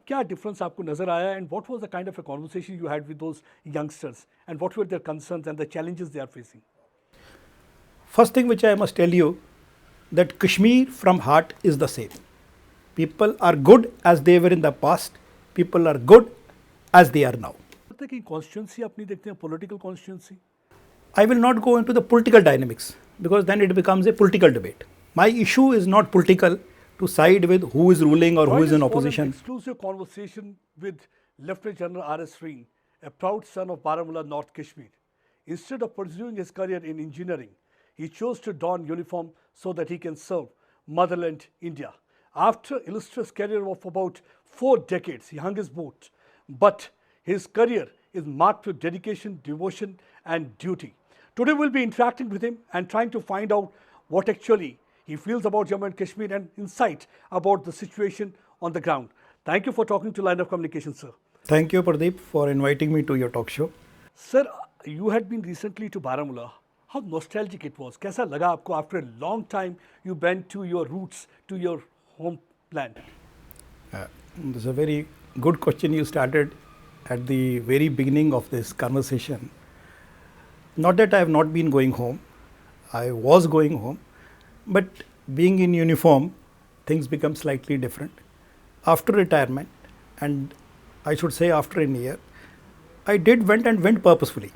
क्या डिफरेंस आपको नजर आया and what was the kind of a conversation you had with those youngsters and what were their concerns and the challenges they are facing? First thing which I must tell you that Kashmir from heart is the same. People are good as they were in the past. People are good as they are now. पता है कि constituency अपनी देखते हैं political constituency. I will not go into the political dynamics because then it becomes a political debate. My issue is not political to side with who is ruling or who is in opposition. Exclusive conversation with Lieutenant General R.S. Sreen, a proud son of Baramulla, North Kashmir. Instead of pursuing his career in engineering, he chose to don uniform so that he can serve motherland India. After an illustrious career of about 4 decades, he hung his boot. But his career is marked with dedication, devotion, and duty. Today we'll be interacting with him and trying to find out what actually he feels about Jammu and Kashmir and insight about the situation on the ground. Thank you for talking to Line of Communication, sir. Thank you, Pradeep, for inviting me to your talk show. Sir, you had been recently to Baramulla. How nostalgic it was. कैसा लगा आपको after a long time you went to your roots, to your homeland? This is a very good question you started at the very beginning of this conversation. Not that I have not been going home. I was going home. But being in uniform, things become slightly different. After retirement, and I should say after a year, I went purposefully.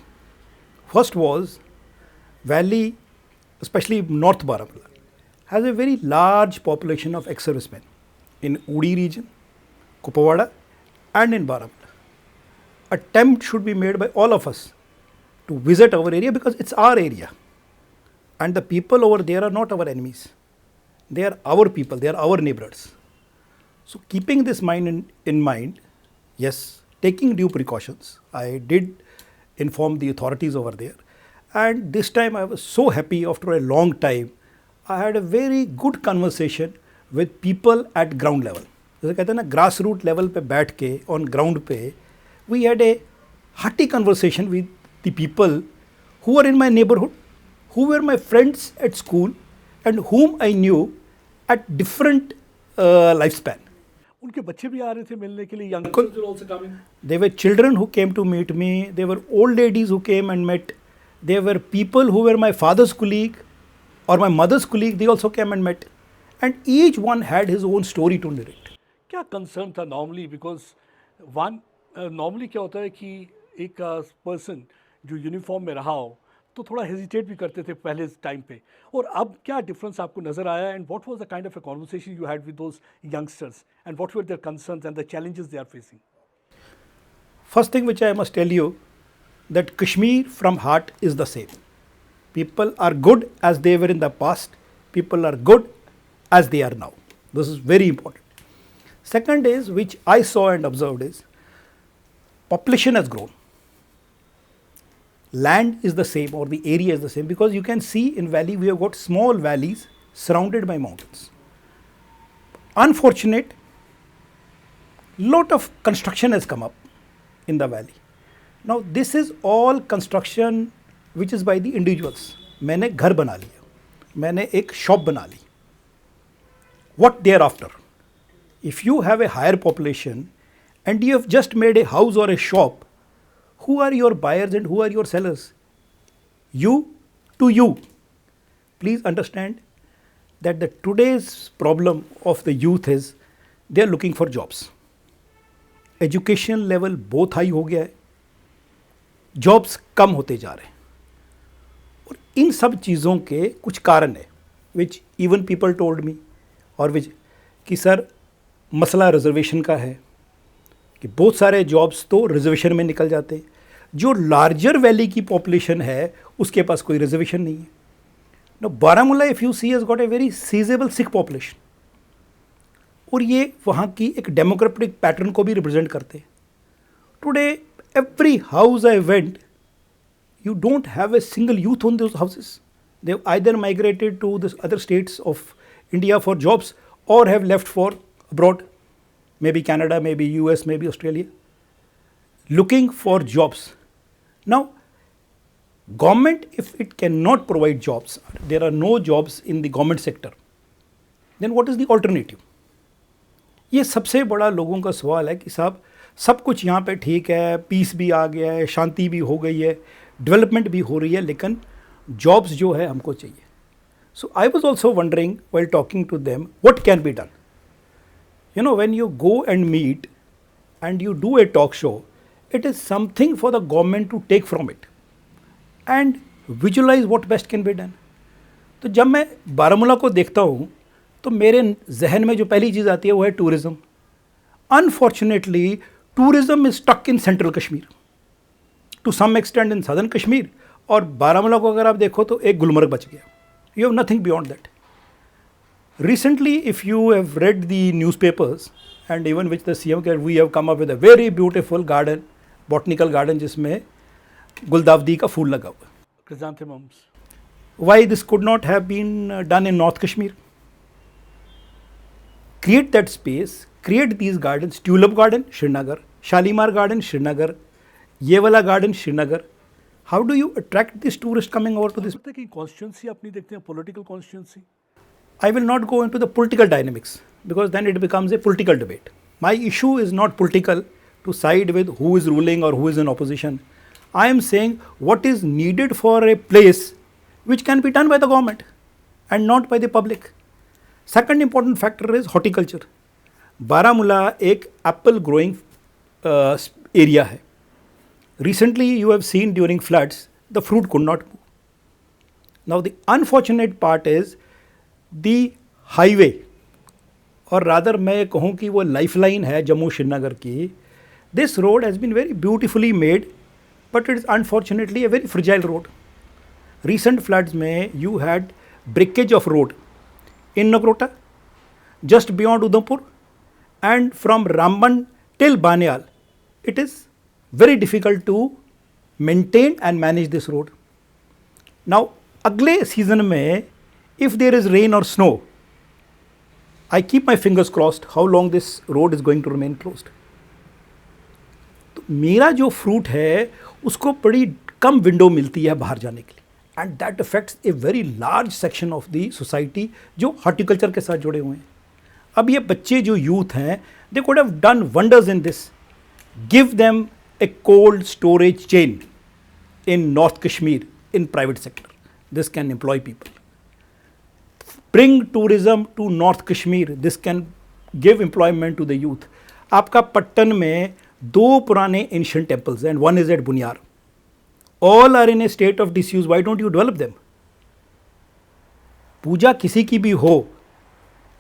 First was Valley, especially North Baramulla, has a very large population of ex-servicemen in Udi region, Kupawada, and in Baramulla. Attempt should be made by all of us to visit our area because it's our area. And the people over there are not our enemies. They are our people, they are our neighbors. So keeping this in mind, yes, taking due precautions, I did inform the authorities over there. And this time I was so happy after a long time. I had a very good conversation with people at ground level. जैसे कहते हैं ना grassroots level पे बैठ के on ground पे, we had a hearty conversation with the people who were in my neighborhood, who were my friends at school, and whom I knew at different lifespan. उनके बच्चे भी आ रहे थे मिलने के लिए. Youngsters were also coming. There were children who came to meet me. There were old ladies who came and met. There were people who were my father's colleague or my mother's colleague. They also came and met. And each one had his own story to narrate. क्या concern था normally because one normally क्या होता है कि एक person जो uniform में रहा हो तो थोड़ा हेजिटेट भी करते थे पहले टाइम पे, और अब क्या डिफरेंस आपको नजर आया and what was the kind of a conversation you had with those youngsters and what were their concerns and the challenges they are facing? First thing which I must tell you that Kashmir from heart is the same. People are good as they were in the past. People are good as they are now. This is very important. Second is, which I saw and observed, is population has grown. Land is the same or the area is the same because you can see in valley we have got small valleys surrounded by mountains. Unfortunate, lot of construction has come up in the valley. Now this is all construction which is by the individuals. मैंने घर बना लिया, मैंने एक shop बना ली. What thereafter? If you have a higher population and you have just made a house or a shop, who are your buyers and who are your sellers? You to you. Please understand that the today's problem of the youth is they are looking for jobs. Education level बहुत high हो गया है, jobs कम होते जा रहे हैं, और इन सब चीज़ों के कुछ कारण है which even people told me और which कि सर मसला रिजर्वेशन का है कि बहुत सारे जॉब्स तो रिजर्वेशन में निकल जाते हैं. जो लार्जर वैली की पॉपुलेशन है उसके पास कोई रिजर्वेशन नहीं है. No Baramulla if you see has got a very sizeable Sikh population, और ये वहाँ की एक डेमोक्रेटिक पैटर्न को भी रिप्रेजेंट करते हैं. Today every house I went, you don't have a single youth on those houses. They've either migrated to the other states of India for jobs or have left for abroad, maybe Canada, maybe US, maybe Australia, looking for jobs. Now, government, if it cannot provide jobs, there are no jobs in the government sector, then what is the alternative? ये सबसे बड़ा लोगों का सवाल है कि साहब सब कुछ यहाँ पे ठीक है, पीस भी आ गया है, शांति भी हो गई है, डेवलपमेंट भी हो रही है, लेकिन जॉब्स जो है हमको चाहिए. So I was also wondering while talking to them what can be done. You know, when you go and meet and you do a talk show, it is something for the government to take from it and visualize what best can be done. तो जब मैं बारामूला को देखता हूँ तो मेरे जहन में जो पहली चीज़ आती है वो है tourism. Unfortunately tourism is stuck in central Kashmir, to some extend in southern Kashmir, और बारामूला को अगर आप देखो तो एक गुलमर्ग बच गया. You have nothing beyond that. Recently, if you have read the newspapers and even which the CM, we have come up with a very beautiful garden, botanical garden जिसमें गुलदावदी का फूल लगा हुआ है. Chrysanthemums. Why this could not have been done in North Kashmir? Create that space, create these gardens. Tulip garden, Srinagar. Shalimar garden, Srinagar. ये वाला garden, Srinagar. How do you attract these tourists coming over to this? पता है कि constituency अपनी देखते हैं, political constituency. I will not go into the political dynamics because then it becomes a political debate. My issue is not political to side with who is ruling or who is in opposition. I am saying what is needed for a place which can be done by the government and not by the public. Second important factor is horticulture. Baramulla एक apple growing area है. Recently you have seen during floods the fruit could not move. Now the unfortunate part is the highway, और rather मैं कहूँ कि वो lifeline है जम्मू श्रीनगर की. This road has been very beautifully made but it is unfortunately a very fragile road. Recent floods में you had breakage of road in Nagrota, just beyond Udhampur, and from Ramban till Banihal. It is very difficult to maintain and manage this road. Now अगले season में if there is rain or snow, I keep my fingers crossed how long this road is going to remain closed. तो मेरा जो fruit है उसको बड़ी कम window मिलती है बाहर जाने के लिए, and that affects a very large section of the society जो हॉर्टिकल्चर के साथ जुड़े हुए हैं. अब ये बच्चे जो यूथ हैं, they could have done wonders in this. Give them A cold storage chain in North Kashmir in private sector. This can employ people. Bring tourism to North Kashmir. This can give employment to the youth. आपका पट्टन में 2 पुराने ancient temples and one is at Bunyar. All are in a state of disuse. Why don't you develop them? पूजा किसी की भी हो,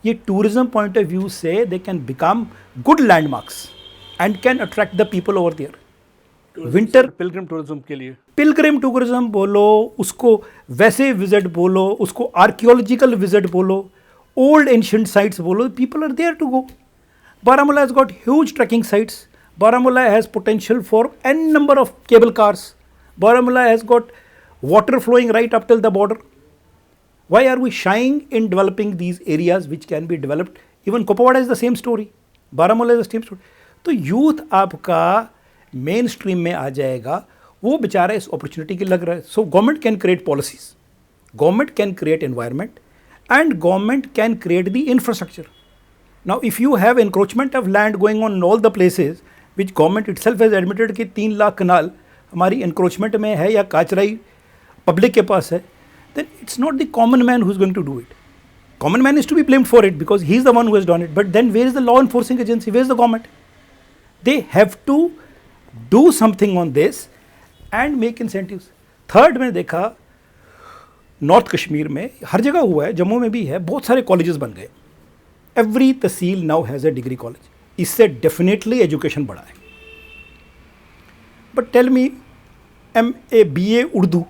ये tourism point of view से they can become good landmarks and can attract the people over there. Winter Pilgrim tourism के लिए, Pilgrim tourism बोलो, उसको वैसे विजिट बोलो, उसको आर्कियोलॉजिकल विजिट बोलो, ओल्ड एंशिएंट साइट्स बोलो, people are there to go. Baramulla has got huge trekking sites. Baramulla has potential for n number of cable cars. Baramulla has got water flowing right up till the border. Why are we shying in developing these areas which can be developed? Even Kopawada is the same story. Baramulla is the same story. तो youth आपका main stream में आ जाएगा, वो बेचारा इस opportunity की लग रहा है. So government can create policies, government can create environment, and government can create the infrastructure. Now, if you have encroachment of land going on in all the places, which government itself has admitted कि 3 लाख कनाल हमारी encroachment में है या काचराई public के पास है, then it's not the common man who is going to do it. Common man is to be blamed for it because he is the one who has done it. But then where is the law enforcing agency? Where is the government? They have to do something on this and make incentives. Third, मैंने देखा north Kashmir में हर जगह हुआ है, जम्मू में भी है, बहुत सारे कॉलेजेस बन गए. Every tehsil now has a degree college. इससे डेफिनेटली एजुकेशन बढ़ा है. But tell me, MA, BA Urdu,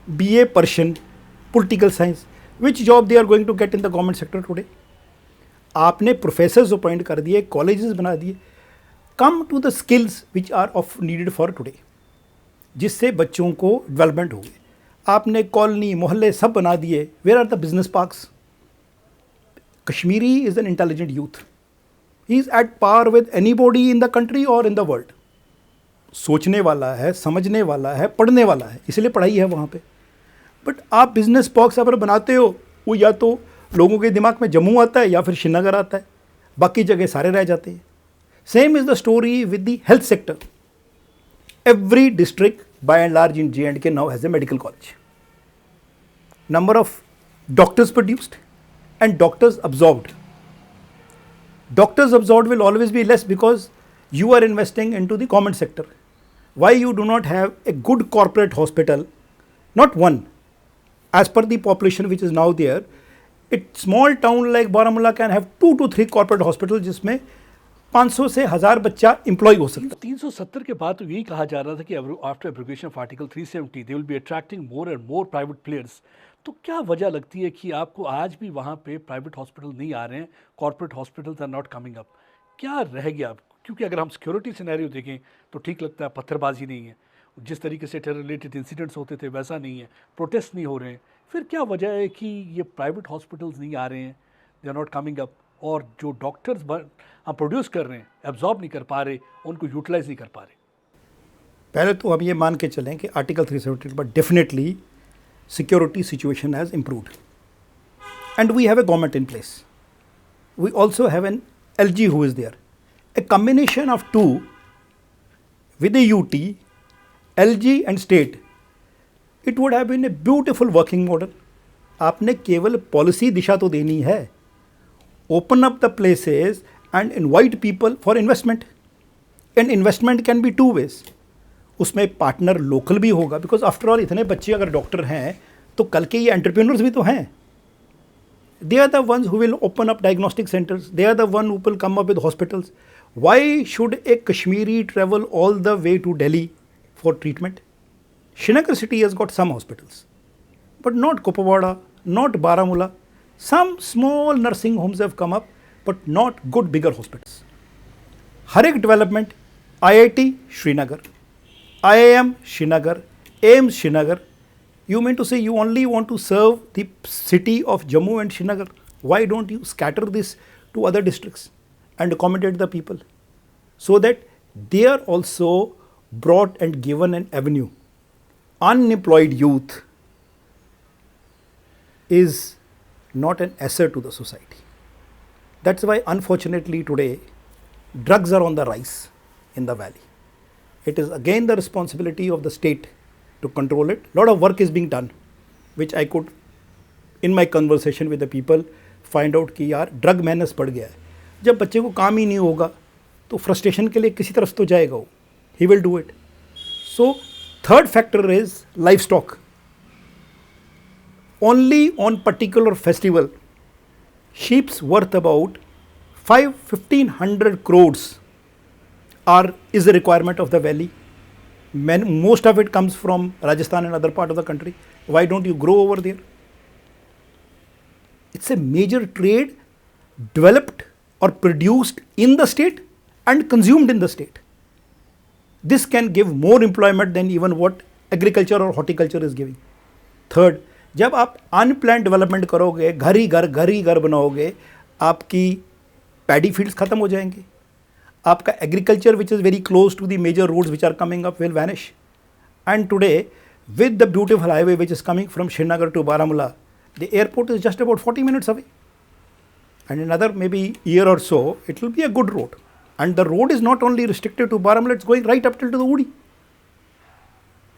BA Persian, political science, which job they are going to get in the government sector today? आपने प्रोफेसर्स अपॉइंट कर दिए, colleges बना दिए. Come to the skills which are of needed for today, जिससे बच्चों को development हो गई. आपने कॉलोनी, मोहल्ले सब बना दिए. Where are the business parks? Kashmiri is an intelligent youth. He is at par with anybody in the country or in the world. सोचने वाला है, समझने वाला है, पढ़ने वाला है, इसलिए पढ़ाई है वहाँ पे. बट आप बिजनेस पार्क्स अगर बनाते हो, वो या तो लोगों के दिमाग में जम्मू आता है या फिर श्रीनगर आता है. बाकी जगह सारे रह जाते हैं. Same is the story with the health sector. Every district by and large in J&K now has a medical college. Number of doctors produced and doctors absorbed. Doctors absorbed will always be less because you are investing into the government sector. Why you do not have a good corporate hospital, not one, as per the population which is now there, a small town like Baramulla can have 2 to 3 corporate hospitals जिसमें 500 से 1000 बच्चा employ हो सकता है. 370 के बाद तो यही कहा जा रहा था कि after abrogation of article 370 they will be attracting more and more private players. तो क्या वजह लगती है कि आपको आज भी वहाँ पे प्राइवेट हॉस्पिटल नहीं आ रहे हैं, corporate hospitals are not coming up? क्या रह गया? क्योंकि अगर हम सिक्योरिटी सिनेरियो देखें तो ठीक लगता है, पत्थरबाजी नहीं है, जिस तरीके से टेरर रिलेटेड इंसिडेंट्स होते थे वैसा नहीं है, प्रोटेस्ट नहीं हो रहे हैं. फिर क्या वजह है कि ये प्राइवेट हॉस्पिटल्स नहीं आ रहे हैं, they are not coming up, और जो डॉक्टर्स हम प्रोड्यूस कर रहे हैं एब्जॉर्ब नहीं कर पा रहे, उनको यूटिलाइज नहीं कर पा रहे? पहले तो हम ये मान के चलें कि आर्टिकल 370 के बाद definitely security situation has improved and we have a government in place. We also have an LG who is there. A combination of two with a UT, LG and state, it would have been a beautiful working model. आपने केवल policy दिशा तो देनी है, open up the places and invite people for investment. And investment can be two ways. उसमें partner local भी होगा, because after all इतने बच्चे अगर डॉक्टर हैं तो कल के ये एंटरप्रेन्योर्स भी तो हैं. They are the ones who will open up diagnostic centres, they are the one who will come up with hospitals. Why should a Kashmiri travel all the way to Delhi for treatment? Srinagar city has got some hospitals, but not Kupawada, not Baramulla. Some small nursing homes have come up, but not good bigger hospitals. हर एक development, IIT Srinagar, IIM Srinagar, AIMS Srinagar. You mean to say you only want to serve the city of Jammu and Srinagar? Why don't you scatter this to other districts and accommodate the people so that they are also brought and given an avenue? Unemployed youth is not an asset to the society. That's why unfortunately today drugs are on the rise in the valley. It is again the responsibility of the state to control it. Lot of work is being done, which I could in my conversation with the people find out कि यार drug menace बढ़ गया है. जब बच्चे को काम ही नहीं होगा तो फ्रस्ट्रेशन के लिए किसी तरफ तो जाएगा वो. He will do it. So third factor is livestock. Only on particular festival, sheep's worth about 1500 crores is a requirement of the valley. Most of it comes from Rajasthan and other part of the country. Why don't you grow over there? It's a major trade developed or produced in the state and consumed in the state. This can give more employment than even what agriculture or horticulture is giving. Third, जब आप unplanned development करोगे, घर ही घर बनाओगे, आपकी paddy fields खत्म हो जाएंगे. आपका agriculture which is very close to the major roads which are coming up will vanish. And today with the beautiful highway which is coming from Srinagar to Baramulla, the airport is just about 40 minutes away. And in another maybe year or so, it will be a good road. And the road is not only restricted to Baramulla, it's going right up till to the Udi.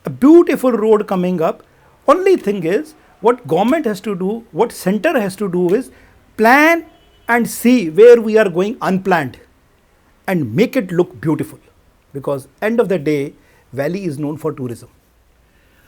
A beautiful road coming up. Only thing is, what government has to do, what center has to do is plan and see where we are going unplanned and make it look beautiful. Because end of the day, valley is known for tourism.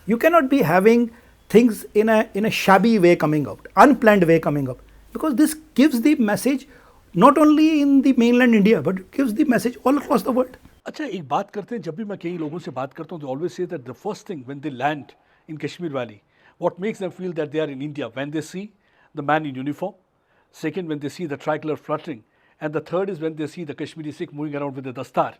You cannot be having things in a shabby way coming out, unplanned way coming up, because this gives the message not only in the mainland India, but it gives the message all across the world. अच्छा, एक बात करते हैं, जब भी मैं कई लोगों से बात करता हूँ, they always say that the first thing when they land in Kashmir Valley, what makes them feel that they are in India, when they see the man in uniform, second when they see the tricolor fluttering, and the third is when they see the Kashmiri Sikh moving around with the dastar.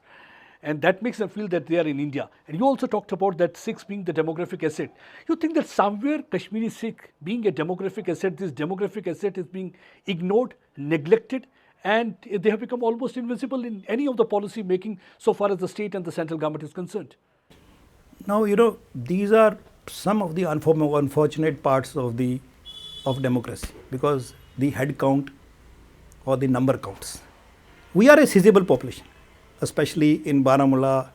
And that makes them feel that they are in India. And you also talked about that Sikhs being the demographic asset. You think that somewhere Kashmiri Sikh being a demographic asset, this demographic asset is being ignored, neglected, and they have become almost invisible in any of the policy making so far as the state and the central government is concerned? Now, these are some of the unfortunate parts of democracy, because the head count or the number counts. We are a sizable population, especially in Baramulla,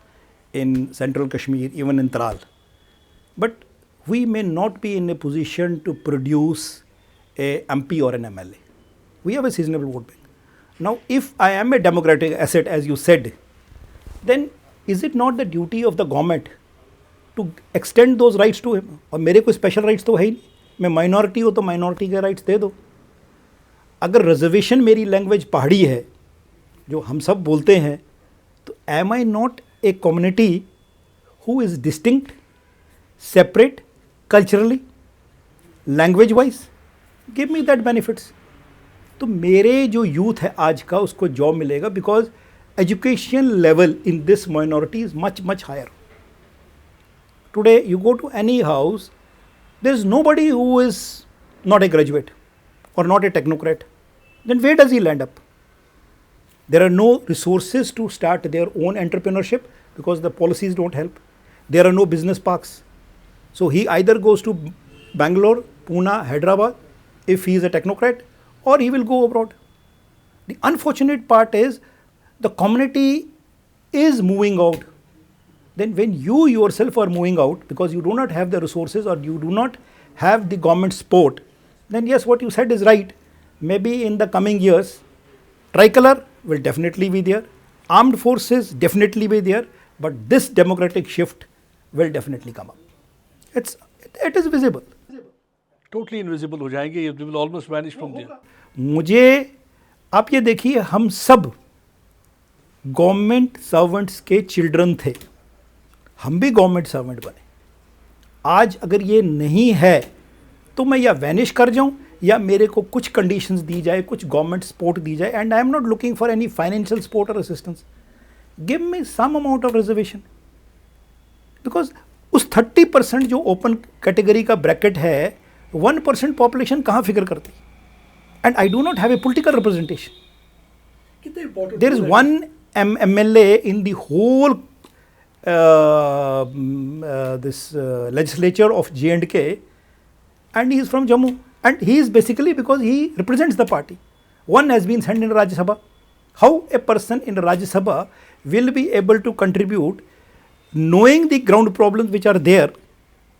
in central Kashmir, even in Tral. But we may not be in a position to produce a MP or an MLA. We have a seasonable vote bank. Now, if I am a democratic asset, as you said, then is it not the duty of the government to extend those rights to him? और मेरे कोई special rights तो है ही नहीं, मैं minority हो तो minority के rights दे दो. अगर reservation मेरी language पहाड़ी है, जो हम सब बोलते हैं, तो am I not a community who is distinct, separate, culturally, language wise? Give me that benefits. तो मेरे जो यूथ है आज का उसको जॉब मिलेगा because education level in this minority is much much higher. Today you go to any house, there is nobody who is not a graduate or not a technocrat. Then where does he land up? There are no resources to start their own entrepreneurship because the policies don't help. There are no business parks. So he either goes to Bangalore, Pune, Hyderabad if he is a technocrat, or he will go abroad. The unfortunate part is the community is moving out. Then when you yourself are moving out because you do not have the resources or you do not have the government support, then yes, what you said is right. Maybe in the coming years, tricolor will definitely be there, armed forces definitely be there, but this democratic shift will definitely come up. It is visible. Totally invisible हो जाएंगे, it will almost vanish from there. मुझे आप ये देखिए, हम सब government servants के children थे, हम भी गवर्नमेंट सर्वेंट बने. आज अगर ये नहीं है तो मैं या वैनिश कर जाऊं या मेरे को कुछ कंडीशंस दी जाए, कुछ गवर्नमेंट सपोर्ट दी जाए. And I am not looking for any financial support और assistance. Give me some amount of reservation, because उस 30% जो ओपन कैटेगरी का ब्रैकेट है, 1% पॉपुलेशन कहाँ फिगर करती. And I do not have a political representation. There is one MLA in the whole this legislature of J&K, and he is from Jammu, and he is basically because he represents the party. One has been sent in Rajya Sabha. How a person in Rajya Sabha will be able to contribute knowing the ground problems which are there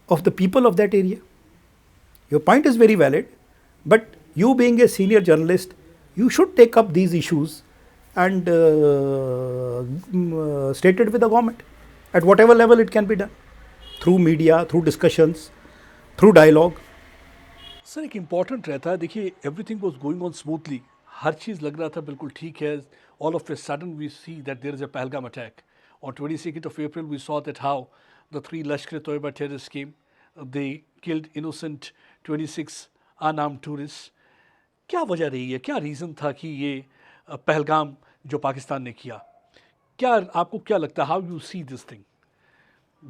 of the people of that area? Your point is very valid, but you being a senior journalist, you should take up these issues and state it with the government at whatever level it can be done, through media, through discussions, through dialogue. Sir एक important रहता है, देखिए everything was going on smoothly, हर चीज़ लग रहा था बिल्कुल ठीक है. All of a sudden we see that there is a Pahalgam attack. On 22nd of April, we saw that how the 3 Lashkar-e-Toiba terrorists came. They killed innocent 26 unarmed tourists. क्या वजह रही है, क्या रीज़न था कि ये पहलगाम जो पाकिस्तान ने किया? क्या आपको क्या लगता है, how you see this thing?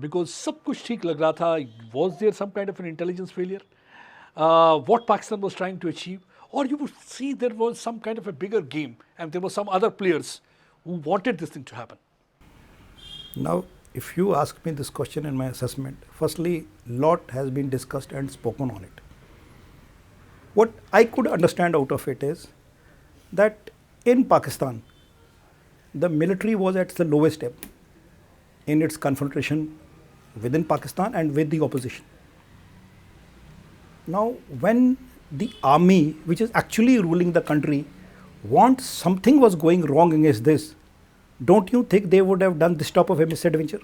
Because सब कुछ ठीक लग रहा था. Was there some kind of an intelligence failure? What Pakistan was trying to achieve? Or you would see there was some kind of a bigger game and there were some other players who wanted this thing to happen? Now, if you ask me this question in my assessment, firstly, lot has been discussed and spoken on it. What I could understand out of it is that in Pakistan, the military was at the lowest ebb in its confrontation within Pakistan and with the opposition. Now, when the army, which is actually ruling the country, wants something was going wrong against this, don't you think they would have done this type of a misadventure?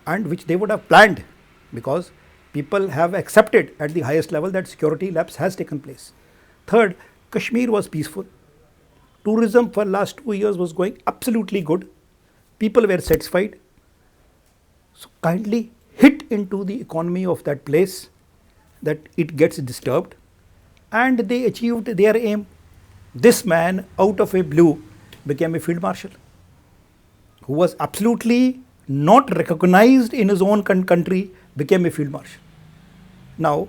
And which they would have planned, because people have accepted at the highest level that security lapse has taken place. Third, Kashmir was peaceful. Tourism for last 2 years was going absolutely good. People were satisfied. So kindly hit into the economy of that place that it gets disturbed, and they achieved their aim. This man out of a blue became a field marshal who was absolutely not recognized in his own country, became a field marshal. Now,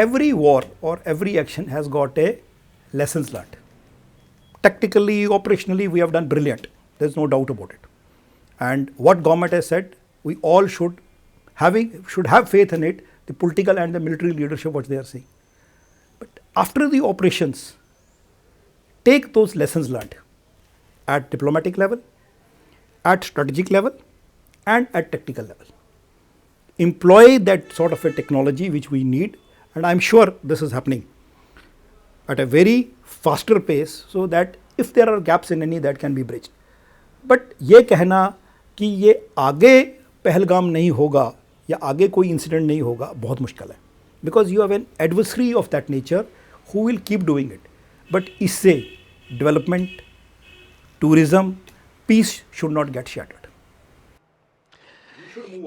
every war or every action has got a lessons learned. Tactically, operationally, we have done brilliant. There's no doubt about it. And what government has said, we all should have faith in it, the political and the military leadership, what they are saying. But after the operations, take those lessons learned at diplomatic level, at strategic level, and at tactical level. Employ that sort of a technology which we need, and I'm sure this is happening at a very faster pace, so that if there are gaps in any, that can be bridged. But ये कहना कि ये आगे पहलगाम नहीं होगा या आगे कोई इंसिडेंट नहीं होगा बहुत मुश्किल है, because you have an adversary of that nature who will keep doing it. But इससे development, tourism, peace should not get shattered.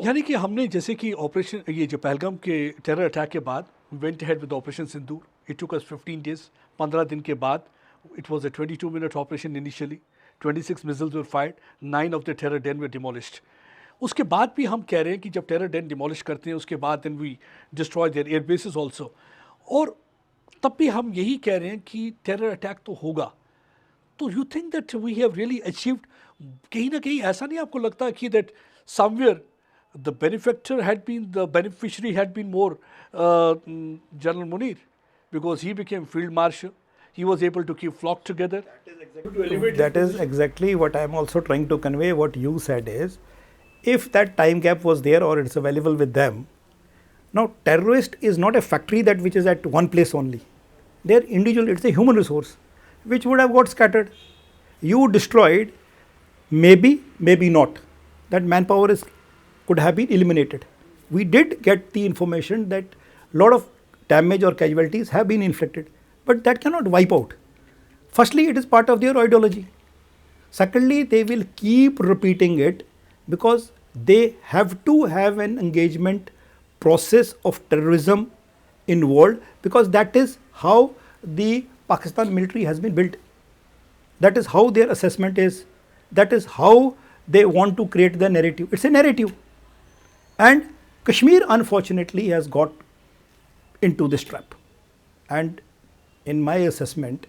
यानी कि हमने जैसे कि ऑपरेशन, ये जो पहलगाम के टेरर अटैक के बाद went ahead with operation Sindoor. It took us 15 days, 15 दिन के बाद. It was a 22-minute operation initially. 26 missiles were fired, 9 of the terror den were demolished. उसके बाद भी हम कह रहे हैं कि जब टेरर den demolish करते हैं उसके बाद then we destroy their air bases also. और तब भी हम यही कह रहे हैं कि टेरर अटैक तो होगा. तो you think that we have really achieved, कहीं ना कहीं ऐसा नहीं आपको लगता कि that somewhere the benefactor had been, the beneficiary had been more General Munir, because he became field marshal, he was able to keep flock together. That is exactly what I am also trying to convey. What you said is, if that time gap was there or it's available with them, now terrorist is not a factory that which is at one place only. They're individual, it's a human resource which would have got scattered. You destroyed, maybe, maybe not. That manpower could have been eliminated. We did get the information that a lot of damage or casualties have been inflicted, but that cannot wipe out. Firstly, it is part of their ideology. Secondly, they will keep repeating it because they have to have an engagement process of terrorism involved, because that is how the Pakistan military has been built. That is how their assessment is. That is how they want to create the narrative. It's a narrative. And Kashmir unfortunately has got into this trap. And in my assessment,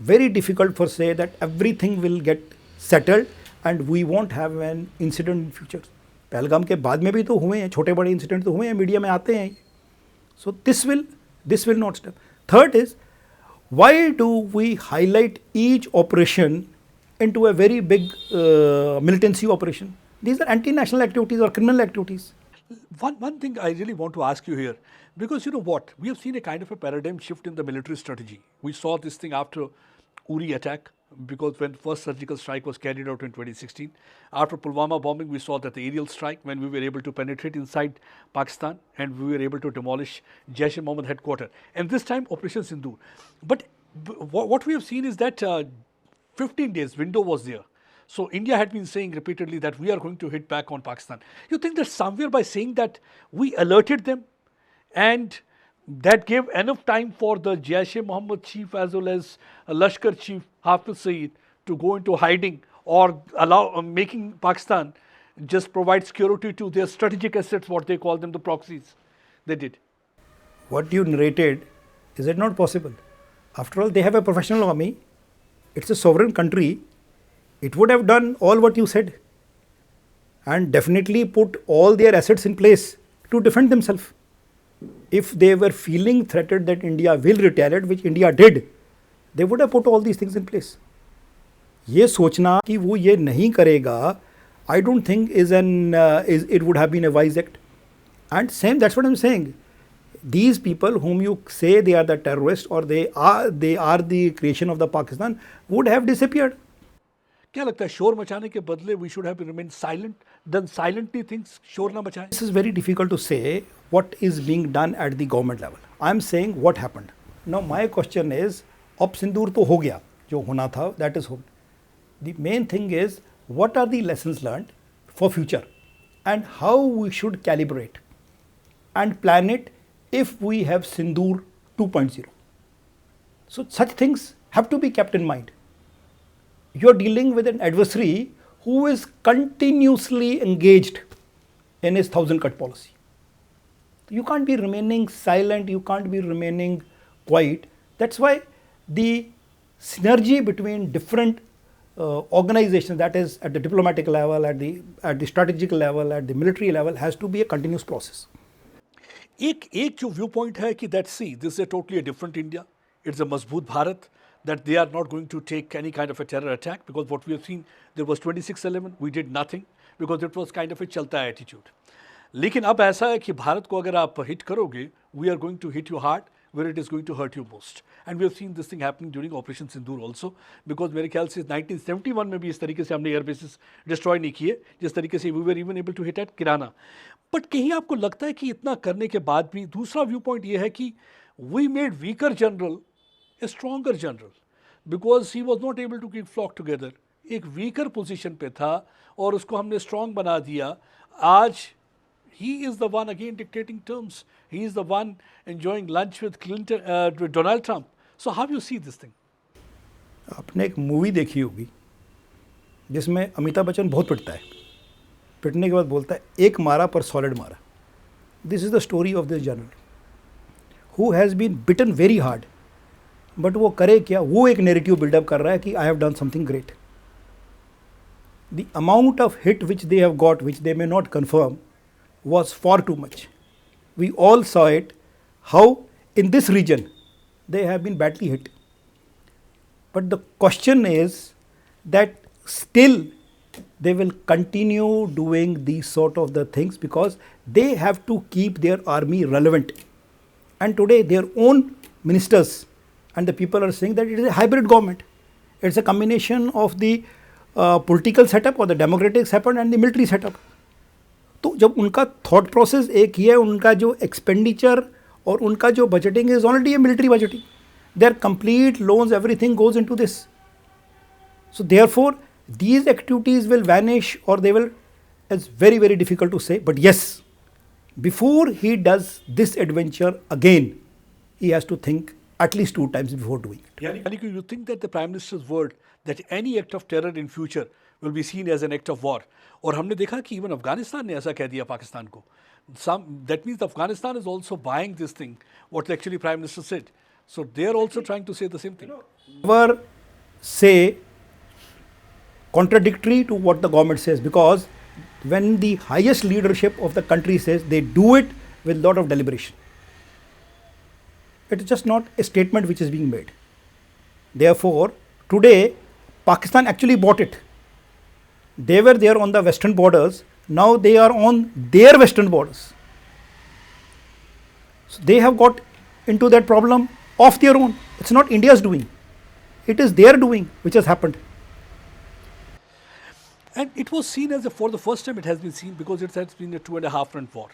very difficult for say that everything will get settled and we won't have an incident in future. Pahalgam के बाद में भी तो हुए हैं, छोटे बड़े incident तो हुए हैं, मीडिया में आते हैं. So this will not stop. Third is, why do we highlight each operation into a very big militancy operation? These are anti-national activities or criminal activities. One thing I really want to ask you here, because you know what, we have seen a kind of a paradigm shift in the military strategy. We saw this thing after Uri attack, because when first surgical strike was carried out in 2016. After Pulwama bombing, we saw that the aerial strike, when we were able to penetrate inside Pakistan and we were able to demolish Jaish-e-Mohammed headquarters. And this time, Operation Sindoor. But what we have seen is that 15 days window was there. So India had been saying repeatedly that we are going to hit back on Pakistan. You think that somewhere by saying that we alerted them and that gave enough time for the Jaish-e-Mohammed chief as well as Lashkar chief Hafiz Saeed to go into hiding or allow making Pakistan just provide security to their strategic assets, what they call them, the proxies? They did. What you narrated, is it not possible? After all, they have a professional army. It's a sovereign country. It would have done all what you said and definitely put all their assets in place to defend themselves. If they were feeling threatened that India will retaliate, which India did, they would have put all these things in place. ये सोचना कि वो ये नहीं करेगा, I don't think it would have been a wise act. And same, that's what I'm saying. These people whom you say they are the terrorists or they are the creation of the Pakistan would have disappeared. क्या लगता है, शोर मचाने के बदले we should have remained silent, done silently things, शोर ना मचाएं? This is very difficult to say what is being done at the government level. I am saying what happened. Now my question is, अब सिंदूर तो हो गया, जो होना था, that is hope. The main thing is, what are the lessons learned for future and how we should calibrate and plan it if we have Sindoor 2.0. So such things have to be kept in mind. You are dealing with an adversary who is continuously engaged in his 1,000-cut policy. You can't be remaining silent, you can't be remaining quiet. That's why the synergy between different organizations, that is at the diplomatic level, at the strategic level, at the military level, has to be a continuous process. एक जो view point है कि that see this is totally a different India, it's a मजबूत Bharat, that they are not going to take any kind of a terror attack, because what we have seen, there was 26/11, we did nothing because it was kind of a chalta attitude. लेकिन अब ऐसा है कि भारत को अगर आप hit करोगे, we are going to hit you hard where it is going to hurt you most. And we have seen this thing happening during Operation Sindoor also, because मेरे ख्याल से 1971 में भी इस तरीके से हमने एयर बेसिस डिस्ट्रॉय नहीं किए जिस तरीके से we were even able to hit at kirana. But कहीं आपको लगता है कि इतना करने के बाद भी दूसरा व्यू पॉइंट ये है कि we made weaker general a stronger general because he was not able to keep flock together. एक वीकर पोजीशन पे था और उसको हमने स्ट्रांग बना दिया. आज he is the one again dictating terms. He is the one enjoying lunch with Clinton, with Donald Trump. So how you see this thing? आपने एक मूवी देखी होगी जिसमें अमिताभ बच्चन बहुत पिटता है, पिटने के बाद बोलता है एक मारा पर सॉलिड मारा. This is the story of this general who has been beaten very hard. But वो करे क्या, वो एक नेरेटिव बिल्डअप कर रहा है कि I have done something great. The amount of hit which they have got, which they may not confirm, was far too much. We all saw it, how in this region they have been badly hit. But the question is that still they will continue doing these sort of the things because they have to keep their army relevant. And today their own ministers and the people are saying that it is a hybrid government. It's a combination of the political setup or the democratic setup and the military setup. तो जब उनका thought process एक ही है, उनका जो expenditure और उनका जो budgeting is already a military budgeting, their complete loans everything goes into this. So therefore these activities will vanish or they will, it's very very difficult to say, but yes, before he does this adventure again, he has to think at least 2 times before doing it. Yani, you think that the Prime Minister's word that any act of terror in future will be seen as an act of war, और हमने देखा कि even Afghanistan ने ऐसा कह दिया पाकिस्तान को. That means Afghanistan is also buying this thing, what actually Prime Minister said. So they are also trying to say the same thing. Never say contradictory to what the government says, because when the highest leadership of the country says, they do it with lot of deliberation. It is just not a statement which is being made. Therefore, today Pakistan actually bought it. They were there on the western borders, now they are on their western borders. So they have got into that problem of their own. It's not India's doing, it is their doing which has happened. And it was seen as for the first time it has been seen, because it has been a 2.5 front war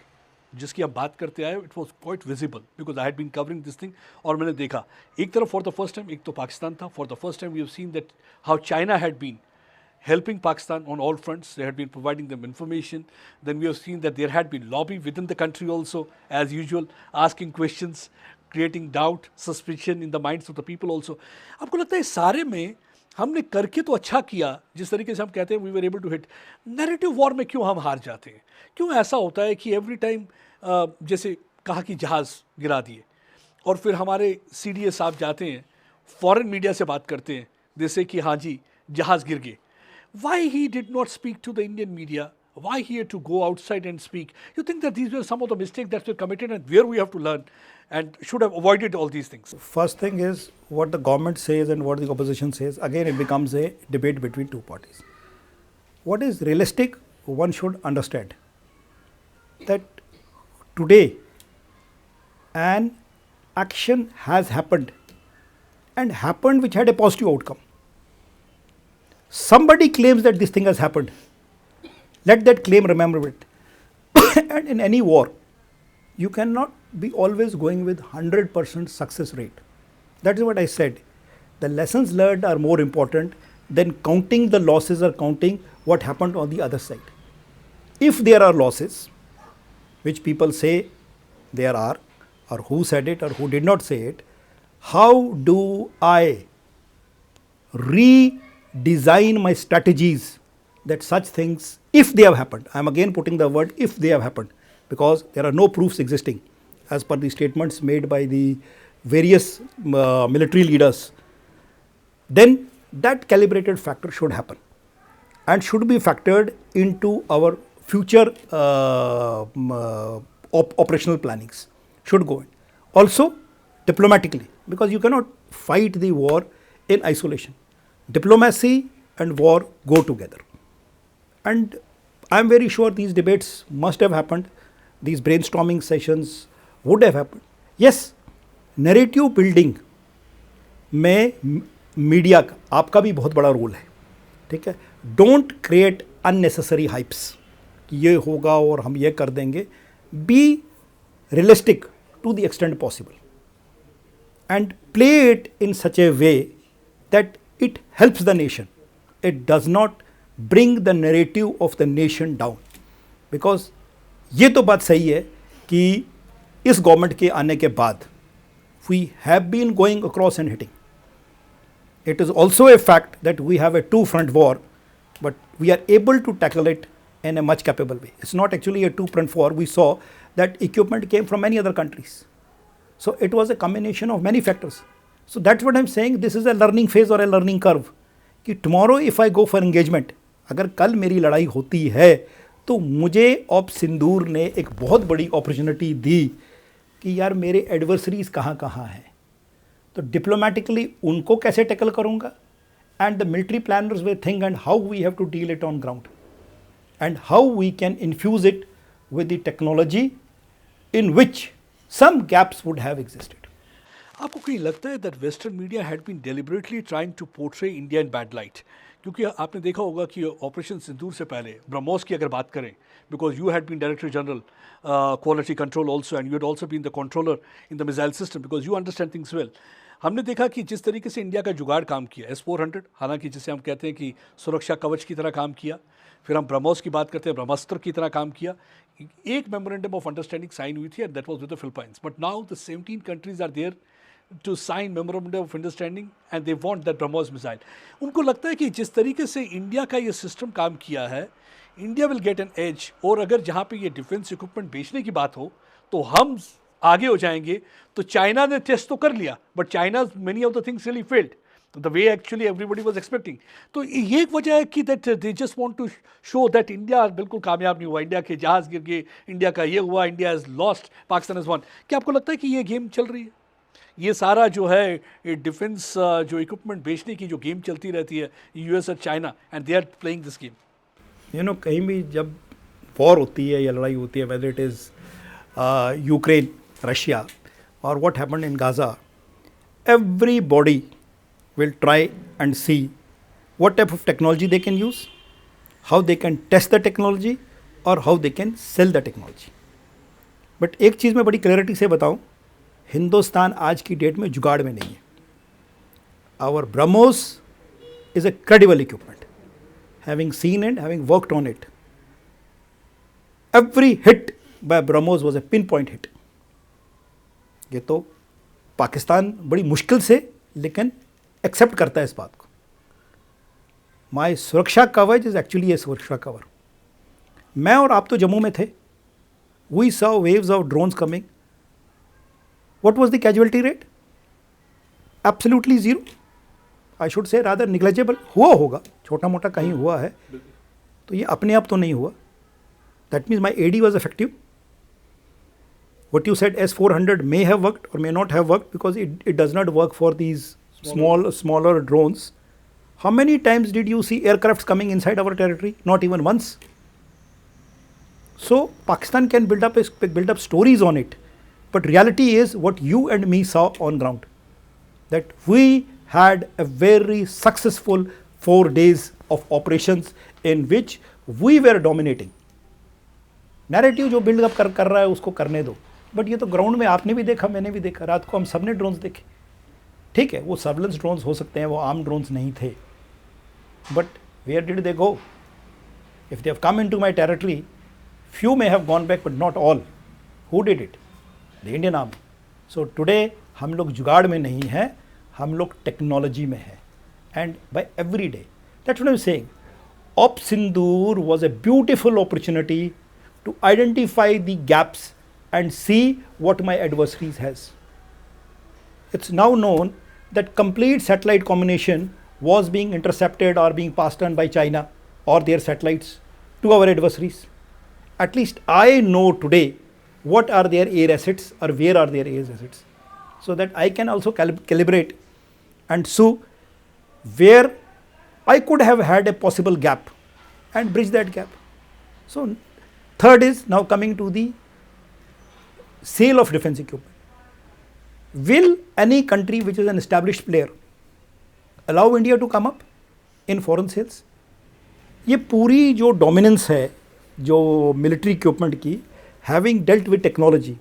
जिसकी आप बात करते आए. It was quite visible because I had been covering this thing, और मैंने देखा एक तरफ for the first time एक तो पाकिस्तान था. For the first time we have seen that how China had been helping Pakistan on all fronts. They had been providing them information. Then we have seen that there had been lobby within the country also, as usual, asking questions, creating doubt, suspicion in the minds of the people also. आपको लगता है सारे में हमने करके तो अच्छा किया, जिस तरीके से हम कहते हैं we were able to hit. Narrative war में क्यों हम हार जाते हैं? क्यों ऐसा होता है कि एवरी टाइम जैसे कहा कि जहाज़ गिरा दिए, और फिर हमारे CDA साहब जाते हैं, फॉरेन मीडिया से बात करते हैं, जैसे कि हाँ जी जहाज़ गिर गए. Why he did not speak to the Indian media? Why he had to go outside and speak? You think that these were some of the mistakes that were committed and where we have to learn and should have avoided all these things? First thing is what the government says and what the opposition says. Again, it becomes a debate between two parties. What is realistic, one should understand that today an action has happened and happened which had a positive outcome. Somebody claims that this thing has happened. Let that claim remember it. And in any war, you cannot be always going with 100% success rate. That is what I said. The lessons learned are more important than counting the losses or counting what happened on the other side. If there are losses, which people say there are, or who said it or who did not say it, how do I redesign my strategies that such things, if they have happened, I am again putting the word if they have happened, because there are no proofs existing as per the statements made by the various military leaders, then that calibrated factor should happen and should be factored into our future operational plannings, should go in. Also diplomatically, because you cannot fight the war in isolation. Diplomacy and war go together. And I'm very sure these debates must have happened, these brainstorming sessions would have happened. Yes, narrative building में media का आपका भी बहुत बड़ा role है, ठीक है. Don't create unnecessary hypes कि ये होगा और हम ये कर देंगे. Be realistic to the extent possible and play it in such a way that it helps the nation. It does not bring the narrative of the nation down. Because ये तो बात सही है कि इस गवर्नमेंट के आने के बाद we have been going across and hitting. It is also a fact that we have a two-front war, but we are able to tackle it in a much capable way. It's not actually a two-front war. We saw that equipment came from many other countries. So it was a combination of many factors. So that's what I'm saying. This is a learning phase or a learning curve. कि tomorrow if I go for engagement, अगर कल मेरी लड़ाई होती है तो मुझे op सिंदूर ने एक बहुत बड़ी अपॉर्चुनिटी दी कि यार मेरे एडवर्सरीज कहाँ कहाँ हैं, तो डिप्लोमेटिकली उनको कैसे टैकल करूँगा, and the military planners way think and how we have to deal it on ground and how we can infuse it with the technology in which some gaps would have existed. आपको कहीं लगता है that Western media had been deliberately trying to portray India in bad light? क्योंकि आपने देखा होगा कि operation सिंदूर से पहले ब्रह्मोस की अगर बात करें, because you had been Director General Quality Control also and you had also been the controller in the missile system because you understand things well. हमने देखा कि जिस तरीके से इंडिया का जुगाड़ काम किया, S-400 हालांकि जिसे हम कहते हैं कि सुरक्षा कवच की तरह काम किया, फिर हम ब्रह्मोस की बात करते हैं ब्रह्मास्त्र की तरह काम किया. एक मेमोरेंडम ऑफ अंडरस्टैंडिंग साइन हुई थी and that was with the Philippines. But now the 17 countries are there to sign memorandum of understanding and they want that BrahMos missile. उनको लगता है कि जिस तरीके से इंडिया का ये सिस्टम काम किया है, India will get an edge. और अगर जहाँ पे ये डिफेंस इक्विपमेंट बेचने की बात हो तो हम आगे हो जाएंगे. तो चाइना ने टेस्ट तो कर लिया, but China many of the things really failed the way actually everybody was expecting. तो ये एक वजह है कि that they just want to show that India बिल्कुल कामयाब नहीं हुआ, इंडिया के जहाज गिर गए, इंडिया का ये हुआ, India has lost, Pakistan has won. क्या आपको लगता है कि ये गेम चल रही है? ये सारा जो है डिफेंस जो इक्विपमेंट बेचने की जो गेम चलती रहती है यूएस और China and they are playing this game. You know, कहीं भी जब वॉर होती है या लड़ाई होती है, whether it is Ukraine, Russia और what happened in Gaza, everybody will try and see what type of technology they can use, how they can test the technology or how they can sell the technology. But एक चीज़ मैं बड़ी clarity से बताऊं, हिंदुस्तान आज की date में जुगाड़ में नहीं है. Our BrahMos is a credible equipment. Having seen it, having worked on it, every hit by BrahMos was a pinpoint hit. ये तो पाकिस्तान बड़ी मुश्किल से लेकिन एक्सेप्ट करता है इस बात को. माई सुरक्षा कवच इज एक्चुअली ए सुरक्षा कवर. मैं और आप तो जम्मू में थे. We saw waves of drones coming. What was the casualty rate? Absolutely zero. I should say rather negligible. हुआ होगा, छोटा मोटा कहीं हुआ है, तो ये अपने आप तो नहीं हुआ. That means my AD was effective. What you said S-400 may have worked or may not have worked because it does not work for these smaller drones. How many times did you see aircrafts coming inside our territory? Not even once. So Pakistan can build up stories on it, but reality is what you and me saw on ground, that we had a very successful 4 days of operations in which we were dominating. Narrative जो build up कर रहा है उसको करने दो, but ये तो ground में आपने भी देखा, मैंने भी देखा, रात को हम सब ने ड्रोन्स देखे. ठीक है, वो सर्वेलेंस ड्रोन्स हो सकते हैं, वो आर्म ड्रोन्स नहीं थे, but where did they go? If they have come into my territory, few may have gone back but not all. Who did it? The Indian army. So today हम लोग जुगाड़ में नहीं हैं, हम लोग टेक्नोलॉजी में हैं, and by every day. That's what I am saying. Op Sindoor was a beautiful opportunity to identify the gaps and see what my adversaries has. It's now known that complete satellite combination was being intercepted or being passed on by China or their satellites to our adversaries. At least I know today what are their air assets or where are their air assets, so that I can also calibrate and so where I could have had a possible gap and bridge that gap. So, third is now coming to the sale of defense equipment. Will any country which is an established player allow India to come up in foreign sales? ये पूरी जो dominance है जो military equipment की, having dealt with technology,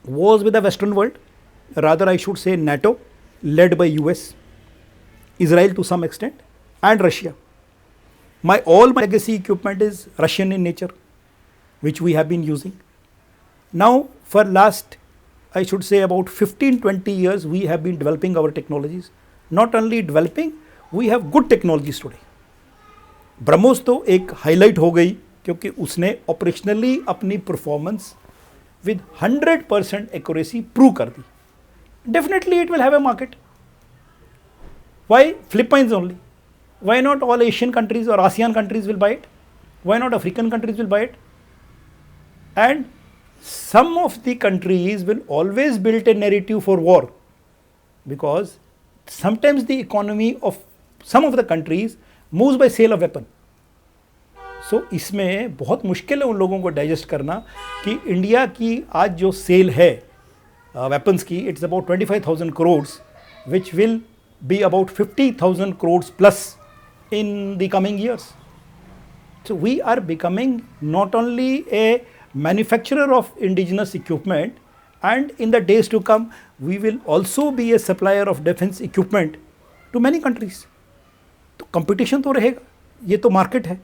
was with the Western world, rather I should say NATO, led by US, Israel to some extent, and Russia. All my legacy equipment is Russian in nature, which we have been using. Now, for last, I should say about 15-20 years, we have been developing our technologies. Not only developing, we have good technologies today. BrahMos तो एक highlight हो गई क्योंकि उसने operationally अपनी performance with 100% accuracy prove कर दी. Definitely it will have a market. Why Philippines only? Why not all Asian countries or ASEAN countries will buy it? Why not African countries will buy it? And some of the countries will always build a narrative for war, because sometimes the economy of some of the countries moves by sale of weapon. सो इसमें बहुत मुश्किल है उन लोगों को digest करना कि India की आज जो सेल है वेपन्स की, it's about 25,000 crore, which will be about 50,000 crore plus in the coming years. So we are becoming not only a manufacturer of indigenous equipment, and in the days to come we will also be a supplier of defence equipment to many countries. तो competition तो रहेगा, ये तो market है.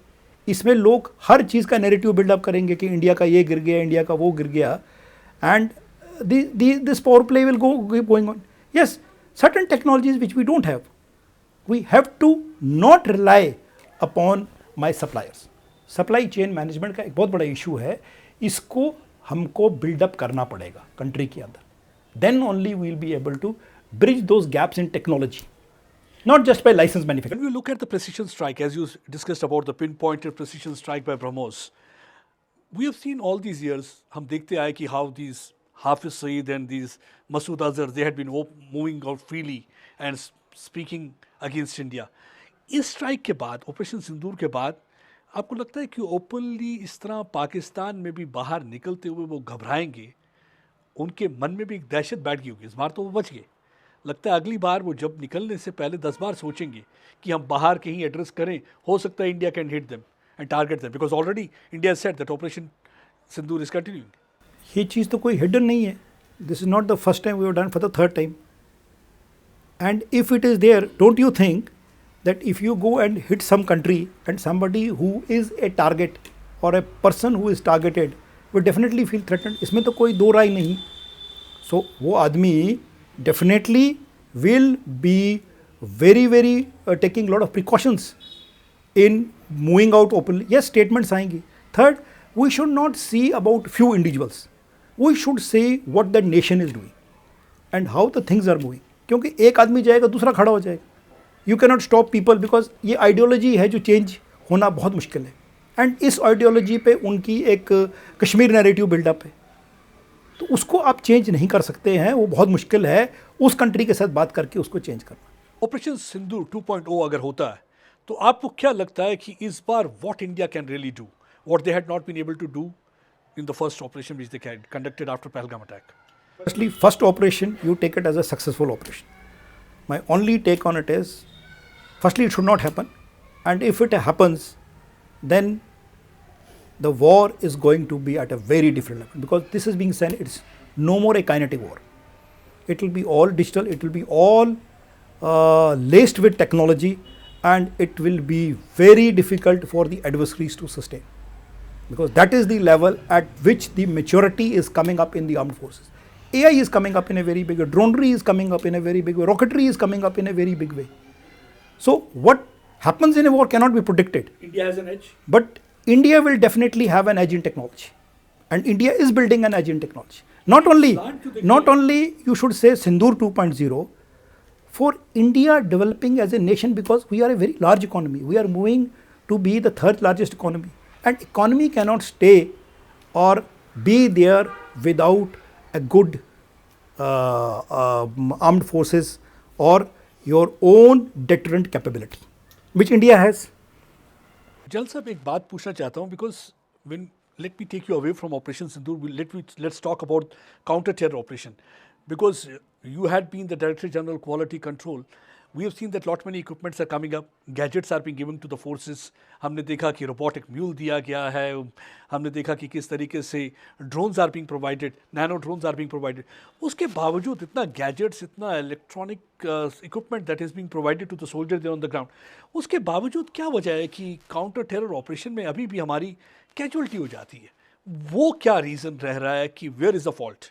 इसमें लोग हर चीज़ का narrative buildup करेंगे कि इंडिया का ये गिर गया, इंडिया का वो गिर गया, and this power play will going on. Yes, certain technologies which we don't have, we have to not rely upon my suppliers. Supply chain management का एक बहुत बड़ा इशू है, इसको हमको बिल्डअप करना पड़ेगा कंट्री के अंदर. Then only we will be able to bridge those gaps in technology, not just by licensed manufacturing. When we look at the precision strike, as you discussed about the pinpointed precision strike by BrahMos, we have seen all these years, हम देखते आए कि how these Hafiz Saeed and these Masood Azhar, they had been moving out freely and speaking against India. इस strike के बाद, operation सिंदूर के बाद, आपको लगता है कि ओपनली इस तरह पाकिस्तान में भी बाहर निकलते हुए वो घबराएंगे, उनके मन में भी एक दहशत बैठ गई होगी. इस बार तो वो बच गए, लगता है अगली बार वो जब निकलने से पहले 10 बार सोचेंगे कि हम बाहर कहीं एड्रेस करें, हो सकता है India can hit them and target them, because already India said that operation Sindoor is continuing. ये चीज़ तो कोई हिडन नहीं है. This is not the first time we have done, for the third time. And if it is there, don't you think that if you go and hit some country and somebody who is a target और a person who is targeted will definitely feel threatened. इसमें तो कोई दो राय नहीं. सो वो आदमी definitely will be very taking lot of precautions in moving out openly. Yes, statements आएंगी. Third, we should not see about few individuals. We should say what the nation is doing and how the things are moving. क्योंकि एक आदमी जाएगा दूसरा खड़ा हो जाएगा. You cannot stop people because ये आइडियोलॉजी है जो चेंज होना बहुत मुश्किल है. एंड इस आइडियोलॉजी पे उनकी एक कश्मीर नैरेटिव बिल्डअप है, तो उसको आप चेंज नहीं कर सकते हैं. वो बहुत मुश्किल है उस कंट्री के साथ बात करके उसको चेंज करना. ऑपरेशन सिंदूर 2.0 अगर होता है तो आपको क्या लगता है कि इस बार what India can really do, what they had not been able to do in the first operation which they conducted after Pahalgam attack? Firstly, first operation, you take it as a successful operation. My only take on it is, firstly, it should not happen, and if it happens, then the war is going to be at a very different level, because this is being said, it's no more a kinetic war. It will be all digital, it will be all laced with technology, and it will be very difficult for the adversaries to sustain, because that is the level at which the maturity is coming up in the armed forces. AI is coming up in a very big way, dronery is coming up in a very big way, rocketry is coming up in a very big way. So what happens in a war cannot be predicted. India has an edge, but India will definitely have an edge in technology, and India is building an edge in technology. Not only you should say Sindoor 2.0, for India developing as a nation, because we are a very large economy. We are moving to be the third largest economy, and economy cannot stay or be there without a good armed forces or your own deterrent capability, which India has. जल साहब एक बात पूछना चाहता हूँ because when let me take you away from operation Sindoor let's talk about counter terror operation because you had been the Director General Quality Control. We have seen that lot many equipments are coming up, gadgets are being given to the forces. हमने देखा कि robotic mule दिया गया है, हमने देखा कि किस तरीके से drones are being provided, nano drones are being provided. उसके बावजूद इतना gadgets, इतना electronic equipment that is being provided to the soldier there on the ground, उसके बावजूद क्या वजह है कि counter terror operation में अभी भी हमारी casualty हो जाती है? वो क्या reason रह रहा है कि where is the fault?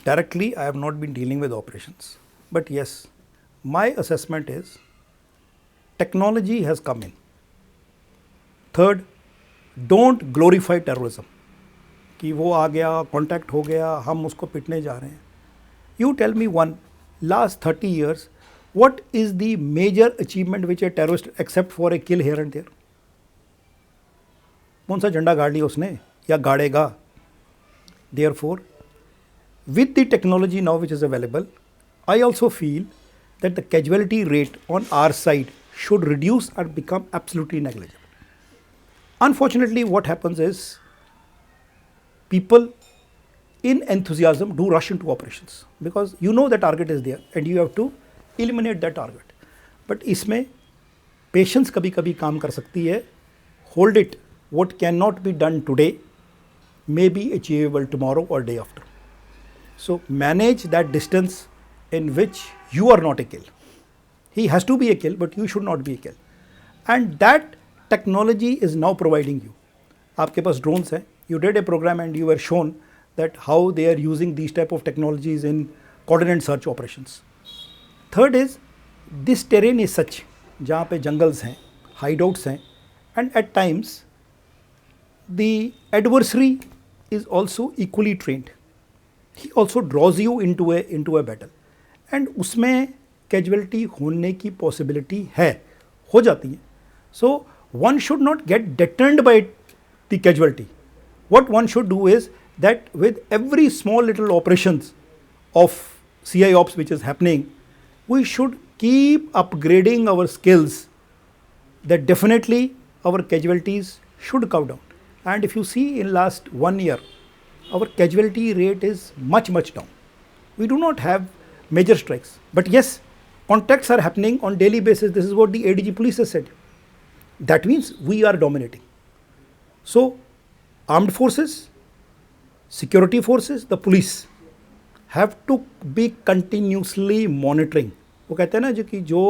Directly, I have not been dealing with operations. But yes, my assessment is technology has come in. Third, don't glorify terrorism. कि वो आ गया, contact हो गया, हम उसको पिटने जा रहे हैं. You tell me one, last 30 years, what is the major achievement which a terrorist except for a kill here and there? कौन सा झंडा गाड़ लिया उसने या गाड़ेगा? Therefore, with the technology now which is available, I also feel that the casualty rate on our side should reduce or become absolutely negligible. Unfortunately, what happens is people in enthusiasm do rush into operations because you know the target is there and you have to eliminate that target. But इसमें patience कभी कभी काम कर सकती है. Hold it. What cannot be done today may be achievable tomorrow or day after. So manage that distance in which you are not a kill. He has to be a kill, but you should not be a kill. And that technology is now providing you. आपके पास drones हैं. You did a program and you were shown that how they are using these type of technologies in coordinate search operations. Third is this terrain is such जहाँ पे jungles हैं, hideouts हैं, and at times the adversary is also equally trained. He also draws you into a battle and उसमें casualty होने की possibility है, हो जाती है. So one should not get deterred by the casualty. What one should do is that with every small little operations of CI ops which is happening, we should keep upgrading our skills, that definitely our casualties should come down. And if you see in last 1 year, our casualty rate is much down. We do not have major strikes. But yes, contacts are happening on daily basis. This is what the ADG police has said. That means we are dominating. So, armed forces, security forces, the police have to be continuously monitoring. वो कहते हैं ना जो कि जो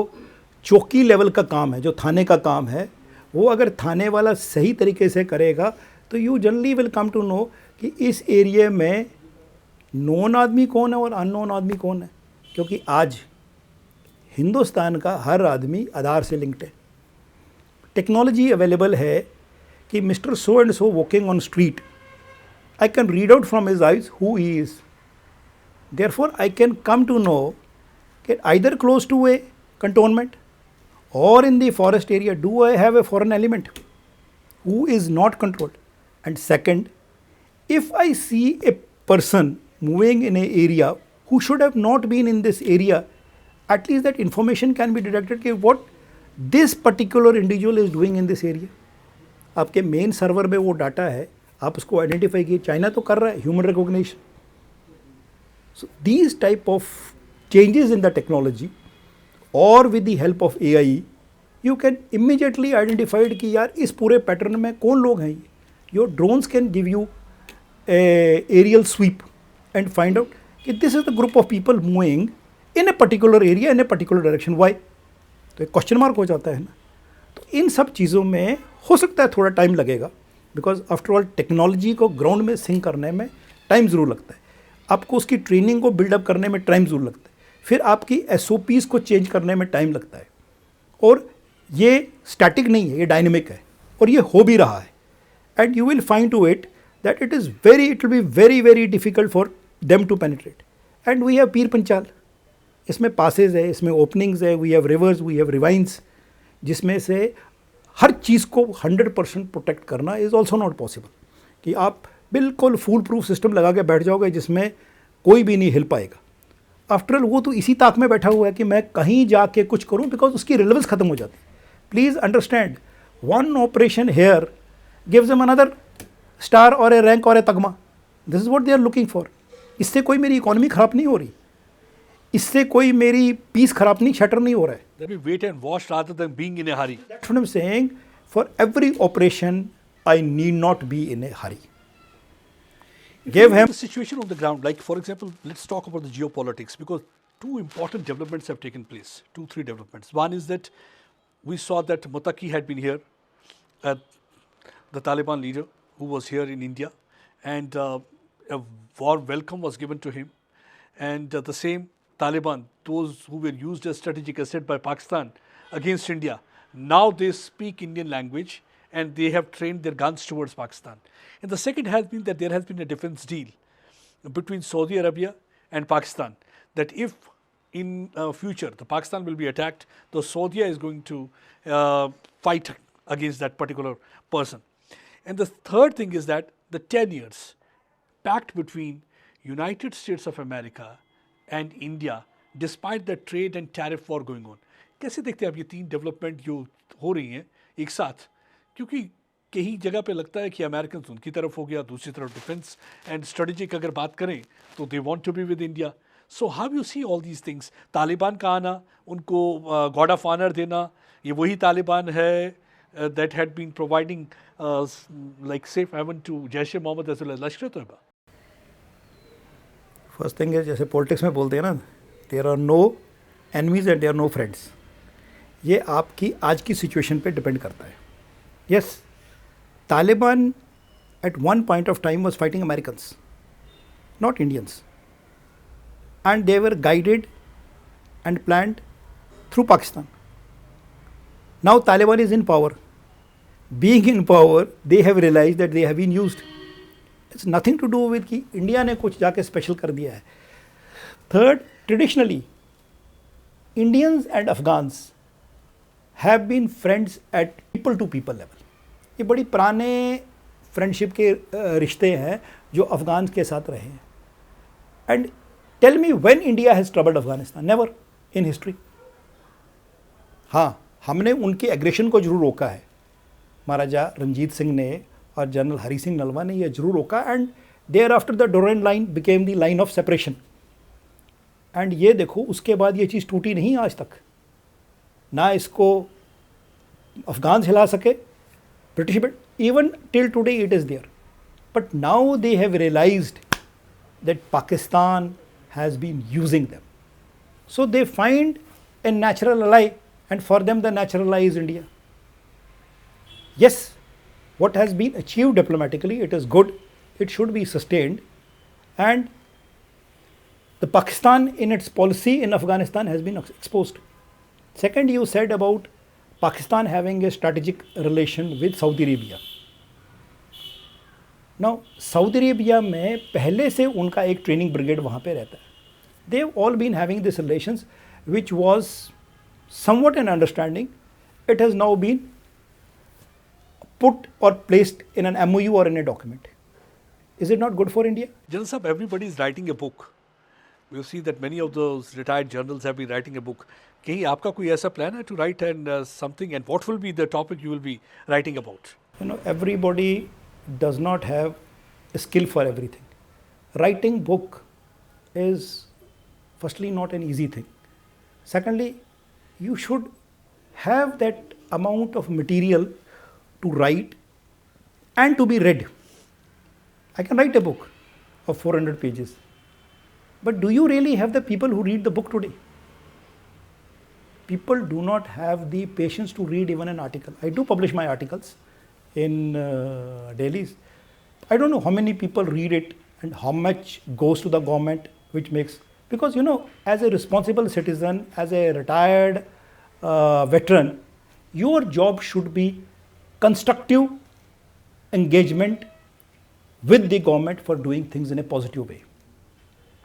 चौकी level का काम है, जो थाने का काम है, वो अगर थाने वाला सही तरीके से करेगा तो you generally will come to know कि इस एरिया में नोन आदमी कौन है और अननोन आदमी कौन है. क्योंकि आज हिंदुस्तान का हर आदमी आधार से लिंक्ड है. टेक्नोलॉजी अवेलेबल है कि mister so and so walking on street, I can read out from his eyes who he is. Therefore I can come to know कि either close to a cantonment or in the forest area, do I have a foreign element who is not controlled? And second, if I see a person moving in an area who should have not been in this area, at least that information can be detected कि what this particular individual is doing in this area. आपके main server में वो data है, आप उसको identify किए. China तो कर रहा है human recognition. So these type of changes in the technology और with the help of AI, you can immediately identify कि यार इस पूरे पैटर्न में कौन लोग हैं. Your drones can give you a aerial sweep and find out कि this is the group of people moving in a particular area in a particular direction. Why? तो एक क्वेश्चन मार्क हो जाता है ना. तो इन सब चीज़ों में हो सकता है थोड़ा टाइम लगेगा, बिकॉज आफ्टर ऑल टेक्नोलॉजी को ग्राउंड में सिंक करने में टाइम ज़रूर लगता है. आपको उसकी ट्रेनिंग को बिल्डअप करने में टाइम ज़रूर लगता है. फिर आपकी SOPs को चेंज करने में टाइम लगता है. और ये स्टैटिक नहीं है, ये डायनेमिक है और ये हो भी रहा है. And you will find to it that it will be very difficult for them to penetrate. And we have Pir Panjal, इसमें पासेज है, इसमें ओपनिंग्स है, we have rivers, we have ravines, जिसमें से हर चीज़ को 100% प्रोटेक्ट करना इज़ ऑल्सो नॉट पॉसिबल. कि आप बिल्कुल फूल प्रूफ सिस्टम लगा के बैठ जाओगे जिसमें कोई भी नहीं हिल पाएगा. आफ्टर ऑल वो तो इसी ताक में बैठा हुआ है कि मैं कहीं जाके कुछ करूं, बिकॉज उसकी रिलेवेंस खत्म हो जाती है. Please understand, one operation here gives him another star और ए रैंक और ए तगमा. This is what they are looking for. इससे कोई मेरी इकोनॉमी खराब नहीं हो रही, इससे कोई मेरी पीस खराब नहीं, शटर नहीं हो रहा है. That we wait and watch rather than being in a hurry. That's what I'm saying. For every operation, I need not be in a hurry. Give him. The situation on the ground, like for example, let's talk about the geopolitics, because two important developments have taken place. Three developments. One is that we saw that Mutaki had been here, the Taliban leader who was here in India, and a warm welcome was given to him. And the same Taliban, those who were used as strategic asset by Pakistan against India, now they speak Indian language and they have trained their guns towards Pakistan. And the second has been that there has been a defense deal between Saudi Arabia and Pakistan, that if in future the Pakistan will be attacked, the Saudi is going to fight against that particular person. And the third thing is that the 10 years pact between United States of America and India, despite the trade and tariff war going on. कैसे देखते हैं आप ये तीन development जो हो रही हैं एक साथ? क्योंकि कहीं जगह पे लगता है कि अमेरिकन उनकी तरफ हो गया, दूसरी तरफ डिफेंस एंड स्ट्रेटेजिक अगर बात करें तो they want to be with India. So how you see all these things? Taliban का आना, उनको गॉड ऑफ ऑनर देना, ये वही तालिबान है that had been providing like safe haven to Jaish-e-Mohammed as well as Lashkar-e-Taiba. First thing है, जैसे politics में बोलते हैं ना, there are no enemies and there are no friends. ये आपकी आज की सिचुएशन पे डिपेंड करता है. Yes, Taliban at one point of time was fighting Americans, not Indians, and they were guided and planned through Pakistan. Now Taliban is in power. Being in power, they have realized that they have been used. It's nothing to do with कि India ने कुछ जाके special कर दिया है. Third, traditionally Indians and Afghans have been friends at people to people level. ये बड़ी पुराने फ्रेंडशिप के रिश्ते हैं जो अफगान के साथ रहे हैं. And tell me when India has troubled Afghanistan? Never in history. हाँ, हमने उनके एग्रेशन को जरूर रोका है. महाराजा रंजीत सिंह ने और जनरल हरी सिंह नलवा ने यह जरूर रोका. And thereafter the Durand line became the line of separation. And ये देखो, उसके बाद ये चीज़ टूटी नहीं आज तक. ना इसको अफगान हिला सके, British, but even till today it is there. But now they have realised that Pakistan has been using them. So they find a natural ally, and for them the natural ally is India. Yes, what has been achieved diplomatically, it is good, it should be sustained, and the Pakistan in its policy in Afghanistan has been exposed. Second, you said about Pakistan having a strategic relation with Saudi Arabia. Now, Saudi Arabia में पहले से उनका एक training brigade वहाँ पे रहता है. They have all been having this relations, which was somewhat an understanding. It has now been put or placed in an MOU or in a document. Is it not good for India? General Sahab, everybody is writing a book. We'll see that many of those retired generals have been writing a book. कहीं आपका कोई ऐसा plan है to write and something, and what will be the topic you will be writing about? You know, everybody does not have a skill for everything. Writing book is firstly not an easy thing. Secondly, you should have that amount of material to write and to be read. I can write a book of 400 pages, but do you really have the people who read the book today? People do not have the patience to read even an article. I do publish my articles in dailies. I don't know how many people read it and how much goes to the government, which makes, because you know, as a responsible citizen, as a retired veteran, your job should be constructive engagement with the government for doing things in a positive way,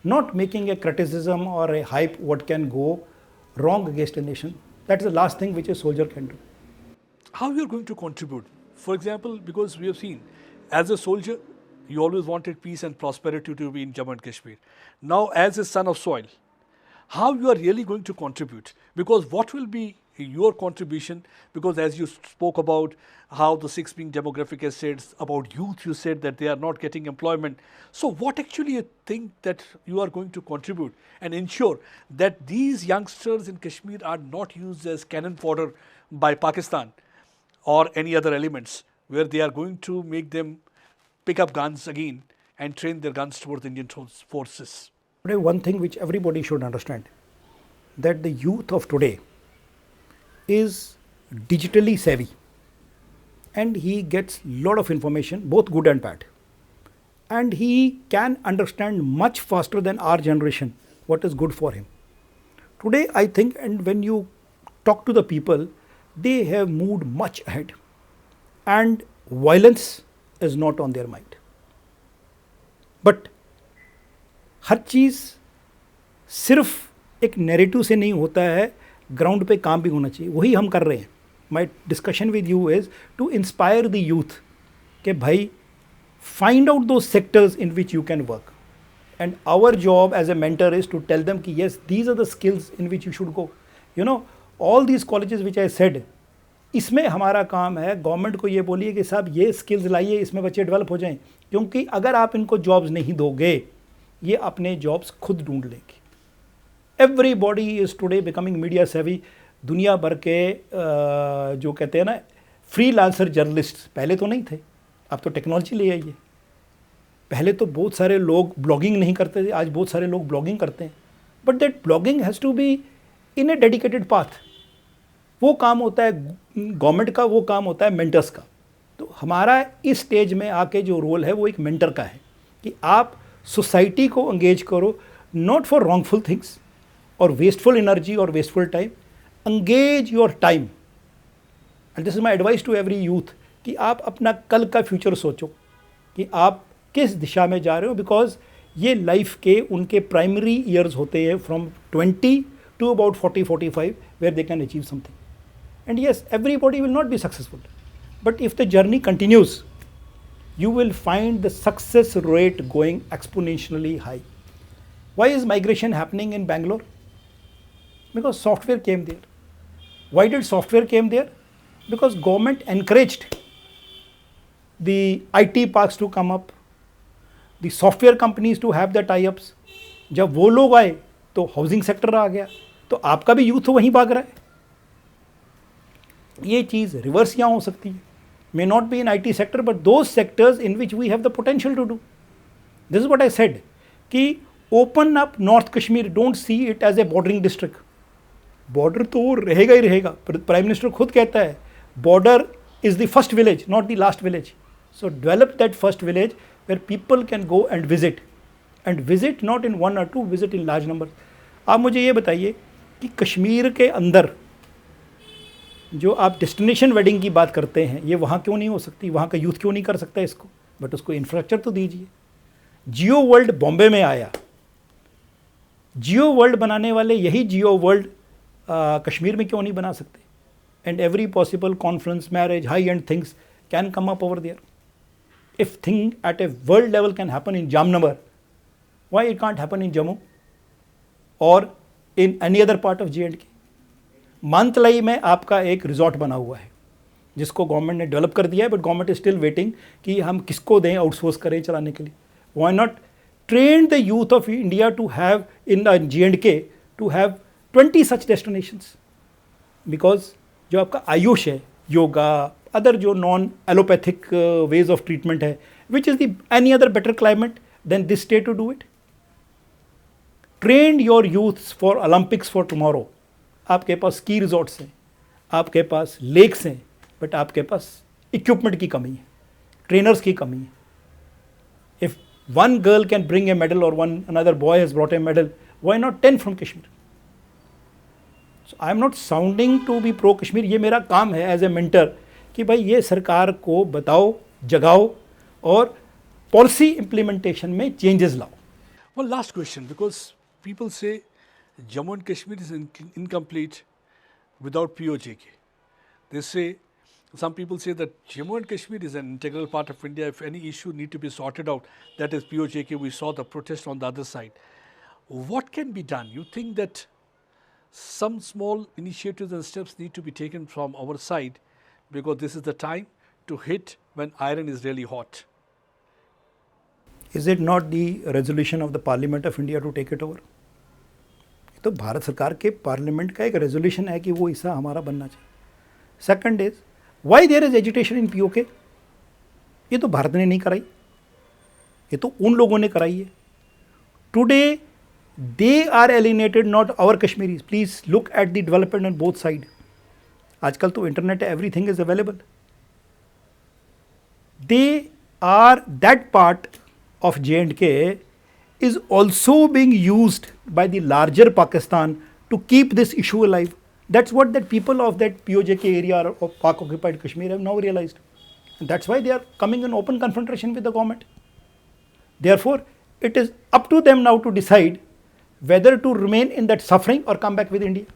not making a criticism or a hype what can go wrong against a nation. That's the last thing which a soldier can do. How you are going to contribute? For example, because we have seen, as a soldier, you always wanted peace and prosperity to be in Jammu and Kashmir. Now, as a son of soil, how you are really going to contribute, because what will be your contribution, because as you spoke about how the 6 being demographic assets, about youth you said that they are not getting employment. So what actually you think that you are going to contribute and ensure that these youngsters in Kashmir are not used as cannon fodder by Pakistan or any other elements, where they are going to make them pick up guns again and train their guns towards the Indian forces? Today, one thing which everybody should understand, that the youth of today is digitally savvy and he gets lot of information, both good and bad, and he can understand much faster than our generation what is good for him. Today I think, and when you talk to the people, they have moved much ahead and violence is not on their mind. But हर चीज़ सिर्फ एक narrative से नहीं होता है, ground पे काम भी होना चाहिए, वही हम कर रहे हैं. My discussion with you is to inspire the youth कि भाई find out those sectors in which you can work, and our job as a mentor is to tell them कि yes these are the skills in which you should go. You know all these colleges which I said, इसमें हमारा काम है government को ये बोलिए कि साहब ये स्किल्स लाइए, इसमें बच्चे डेवलप हो जाएं, क्योंकि अगर आप इनको जॉब्स नहीं दोगे ये अपने जॉब्स खुद ढूंढ लेंगे. Everybody is today becoming media सेवी. दुनिया भर के जो कहते हैं ना फ्रीलांसर जर्नलिस्ट, पहले तो नहीं थे, अब तो टेक्नोलॉजी ले आई है. पहले तो बहुत सारे लोग ब्लॉगिंग नहीं करते थे, आज बहुत सारे लोग ब्लॉगिंग करते हैं. But that blogging has to be in a dedicated path. वो काम होता है गवर्नमेंट का, वो काम होता है मेंटर्स का. तो हमारा इस स्टेज में आके जो रोल है वो एक मेंटर का है कि आप सोसाइटी को एंगेज करो, नॉट फॉर रॉन्गफुल थिंग्स और वेस्टफुल एनर्जी और wasteful time. Engage your time, and this is my advice to every youth कि आप अपना कल का फ्यूचर सोचो कि आप किस दिशा में जा रहे हो, बिकॉज ये लाइफ के उनके प्राइमरी ईयर्स होते हैं from 20 to about 40-45 where they can achieve something. And yes everybody will not be successful, but if the journey continues, you will find the success rate going exponentially high. Why is migration happening in Bangalore? Because software came there. Why did software came there? Because government encouraged the IT parks to come up, the software companies to have the tie-ups. जब वो लोग आए तो housing sector आ गया, तो आपका भी youth वहीं भाग रहा है. ये चीज़ रिवर्स यहाँ हो सकती है. May not be in IT sector, but those sectors in which we have the potential to do. This is what I said, कि open up North Kashmir, don't see it as a bordering district. Border तो रहेगा ही रहेगा. Prime Minister खुद कहता है border is the first village, not the last village. So develop that first village where people can go and visit not in one or two, visit in large numbers. आप मुझे ये बताइए कि कश्मीर के अंदर जो आप डेस्टिनेशन वेडिंग की बात करते हैं, ये वहाँ क्यों नहीं हो सकती? वहाँ का यूथ क्यों नहीं कर सकता इसको? बट उसको इंफ्रास्ट्रक्चर तो दीजिए. जियो वर्ल्ड बॉम्बे में आया, जियो वर्ल्ड बनाने वाले यही जियो वर्ल्ड कश्मीर में क्यों नहीं बना सकते? And every possible conference, marriage, high and things can come up over there. If thing at a world level can happen in Jamnagar, why it can't happen in Jammu और in any other part of JNK? Mantalai में आपका एक resort बना हुआ है जिसको government ने develop कर दिया है, but government is still waiting कि हम किसको दें आउटसोर्स करें चलाने के लिए. Why not train the youth of India to have in JNK to have 20 such destinations? Because जो आपका आयुष है, योगा, अदर जो non allopathic ways of treatment है, which is the any other better climate than this state to do it. Train your youths for Olympics for tomorrow. आपके पास ski resorts हैं, आपके पास lakes हैं, but आपके पास इक्विपमेंट की कमी है, ट्रेनर्स की कमी है. If one girl can bring a medal और one another boy has brought a medal, why not 10 from Kashmir? So I am not sounding to be pro Kashmir. ये मेरा काम है एज ए मेंटर कि भाई ये सरकार को बताओ, जगाओ और पॉलिसी इम्प्लीमेंटेशन में चेंजेस लाओ. One last question, because people say Jammu and Kashmir is incomplete without POJK. They say, some people say that Jammu and Kashmir is an integral part of India. If any issue need to be sorted out, that is POJK. We saw the protest on the other side. What can be done? You think that some small initiatives and steps need to be taken from our side, because this is the time to hit when iron is really hot. Is it not the resolution of the Parliament of India to take it over? तो भारत सरकार के parliament का एक resolution है कि वो हिस्सा हमारा बनना चाहिए. Second is why there is agitation in PoK. ये तो भारत ने नहीं कराई, ये तो उन लोगों ने कराई है. Today they are alienated, not our Kashmiris. Please look at the development on both side. आजकल तो इंटरनेट है, everything is available. They are that part of J&K is also being used by the larger Pakistan to keep this issue alive. That's what that people of that POJK area or Pak occupied Kashmir have now realized. And that's why they are coming in open confrontation with the government. Therefore, it is up to them now to decide whether to remain in that suffering or come back with India,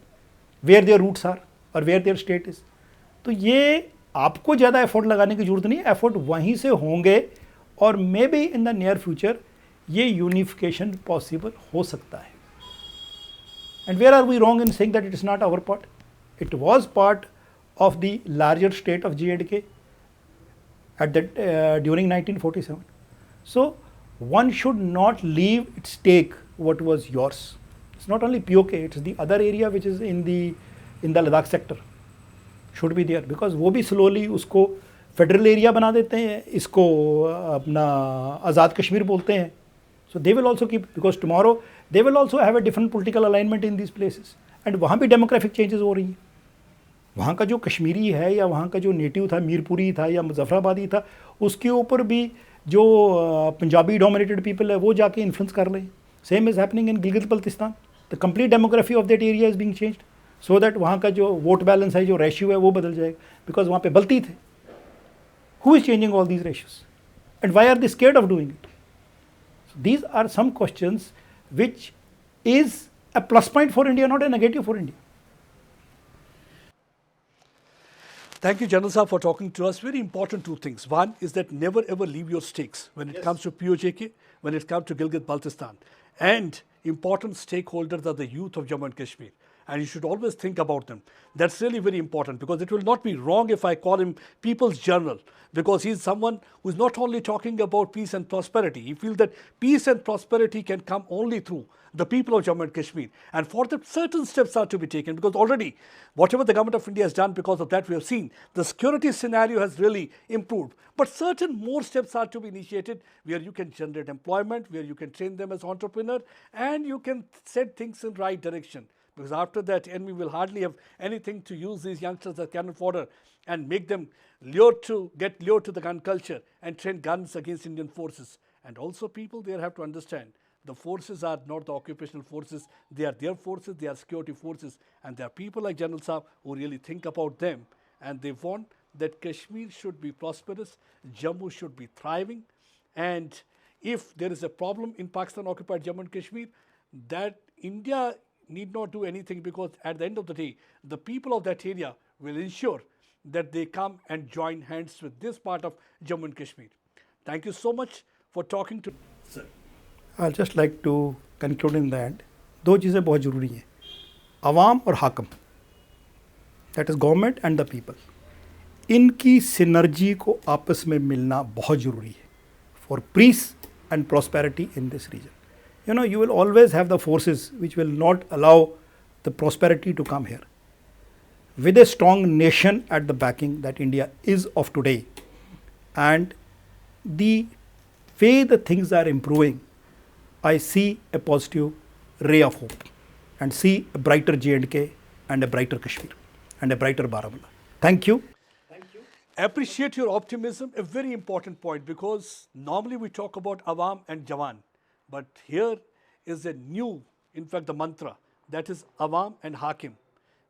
where their roots are or where their state is. तो ये आपको ज़्यादा effort लगाने की जरूरत नहीं, effort वहीं से होंगे और may be in the near future ये यूनिफिकेशन पॉसिबल हो सकता है. And where are we wrong in saying that it is not our part. It was part of the larger state of J&K at that during 1947. So one should not leave its take what was yours. It's not only POK, it's the other area which is in the Ladakh sector should be there, because वो भी slowly उसको federal area बना देते हैं, इसको अपना आज़ाद कश्मीर बोलते हैं. So they will also keep, because tomorrow they will also have a different political alignment in this places. And वहाँ भी डेमोग्राफिक चेंजेस हो रही हैं. वहाँ का जो कश्मीरी है या वहाँ का जो नेटिव था, मीरपुरी था या मुजफ्फराबादी था, उसके ऊपर भी जो पंजाबी डोमिनेटेड पीपल है वो जाके इन्फ्लुएंस कर रहे हैं. Same is happening in Gilgit Baltistan. The complete demography of that area is being changed so that वहाँ का जो वोट बैलेंस है, जो रेशियो है, वो बदल जाएगा. बिकॉज वहाँ पे बल्ती थे. Who is changing all these ratios? And why are they scared of doing it? So these are some questions which is a plus point for India, not a negative for India. Thank you, General Saab, for talking to us. Very important two things. One is that never ever leave your stakes when it comes to POJK, when it comes to Gilgit-Baltistan. And important stakeholders are the youth of Jammu and Kashmir. And you should always think about them. That's really very important, because it will not be wrong if I call him People's General, because he's someone who's not only talking about peace and prosperity. He feels that peace and prosperity can come only through the people of Jammu and Kashmir. And for that, certain steps are to be taken, because already whatever the government of India has done, because of that we have seen the security scenario has really improved. But certain more steps are to be initiated, where you can generate employment, where you can train them as entrepreneur, and you can set things in right direction. Because after that, enemy will hardly have anything to use these youngsters as cannon fodder and make them get lured to the gun culture and train guns against Indian forces. And also people there have to understand, the forces are not the occupational forces, they are their forces, they are security forces, and there are people like General Saab who really think about them, and they want that Kashmir should be prosperous, Jammu should be thriving, and if there is a problem in Pakistan occupied Jammu and Kashmir, that India need not do anything, because at the end of the day, the people of that area will ensure that they come and join hands with this part of Jammu and Kashmir. Thank you so much for talking to sir. I'll just like to conclude in that. दो चीज़ें बहुत ज़रूरी हैं, अवाम और हाकम, that is government and the people. इनकी synergy को आपस में मिलना बहुत ज़रूरी है for peace and prosperity in this region. You know, you will always have the forces which will not allow the prosperity to come here. With a strong nation at the backing that India is of today, and the way the things are improving, I see a positive ray of hope and see a brighter J&K and a brighter Kashmir and a brighter Baramulla. Thank you. Appreciate your optimism, a very important point, because normally we talk about Awam and Jawan. But here is a new, in fact, the mantra, that is Awam and Hakim.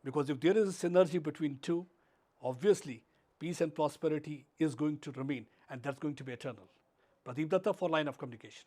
Because if there is a synergy between two, obviously peace and prosperity is going to remain, and that's going to be eternal. Pradeep Datta for Line of Communication.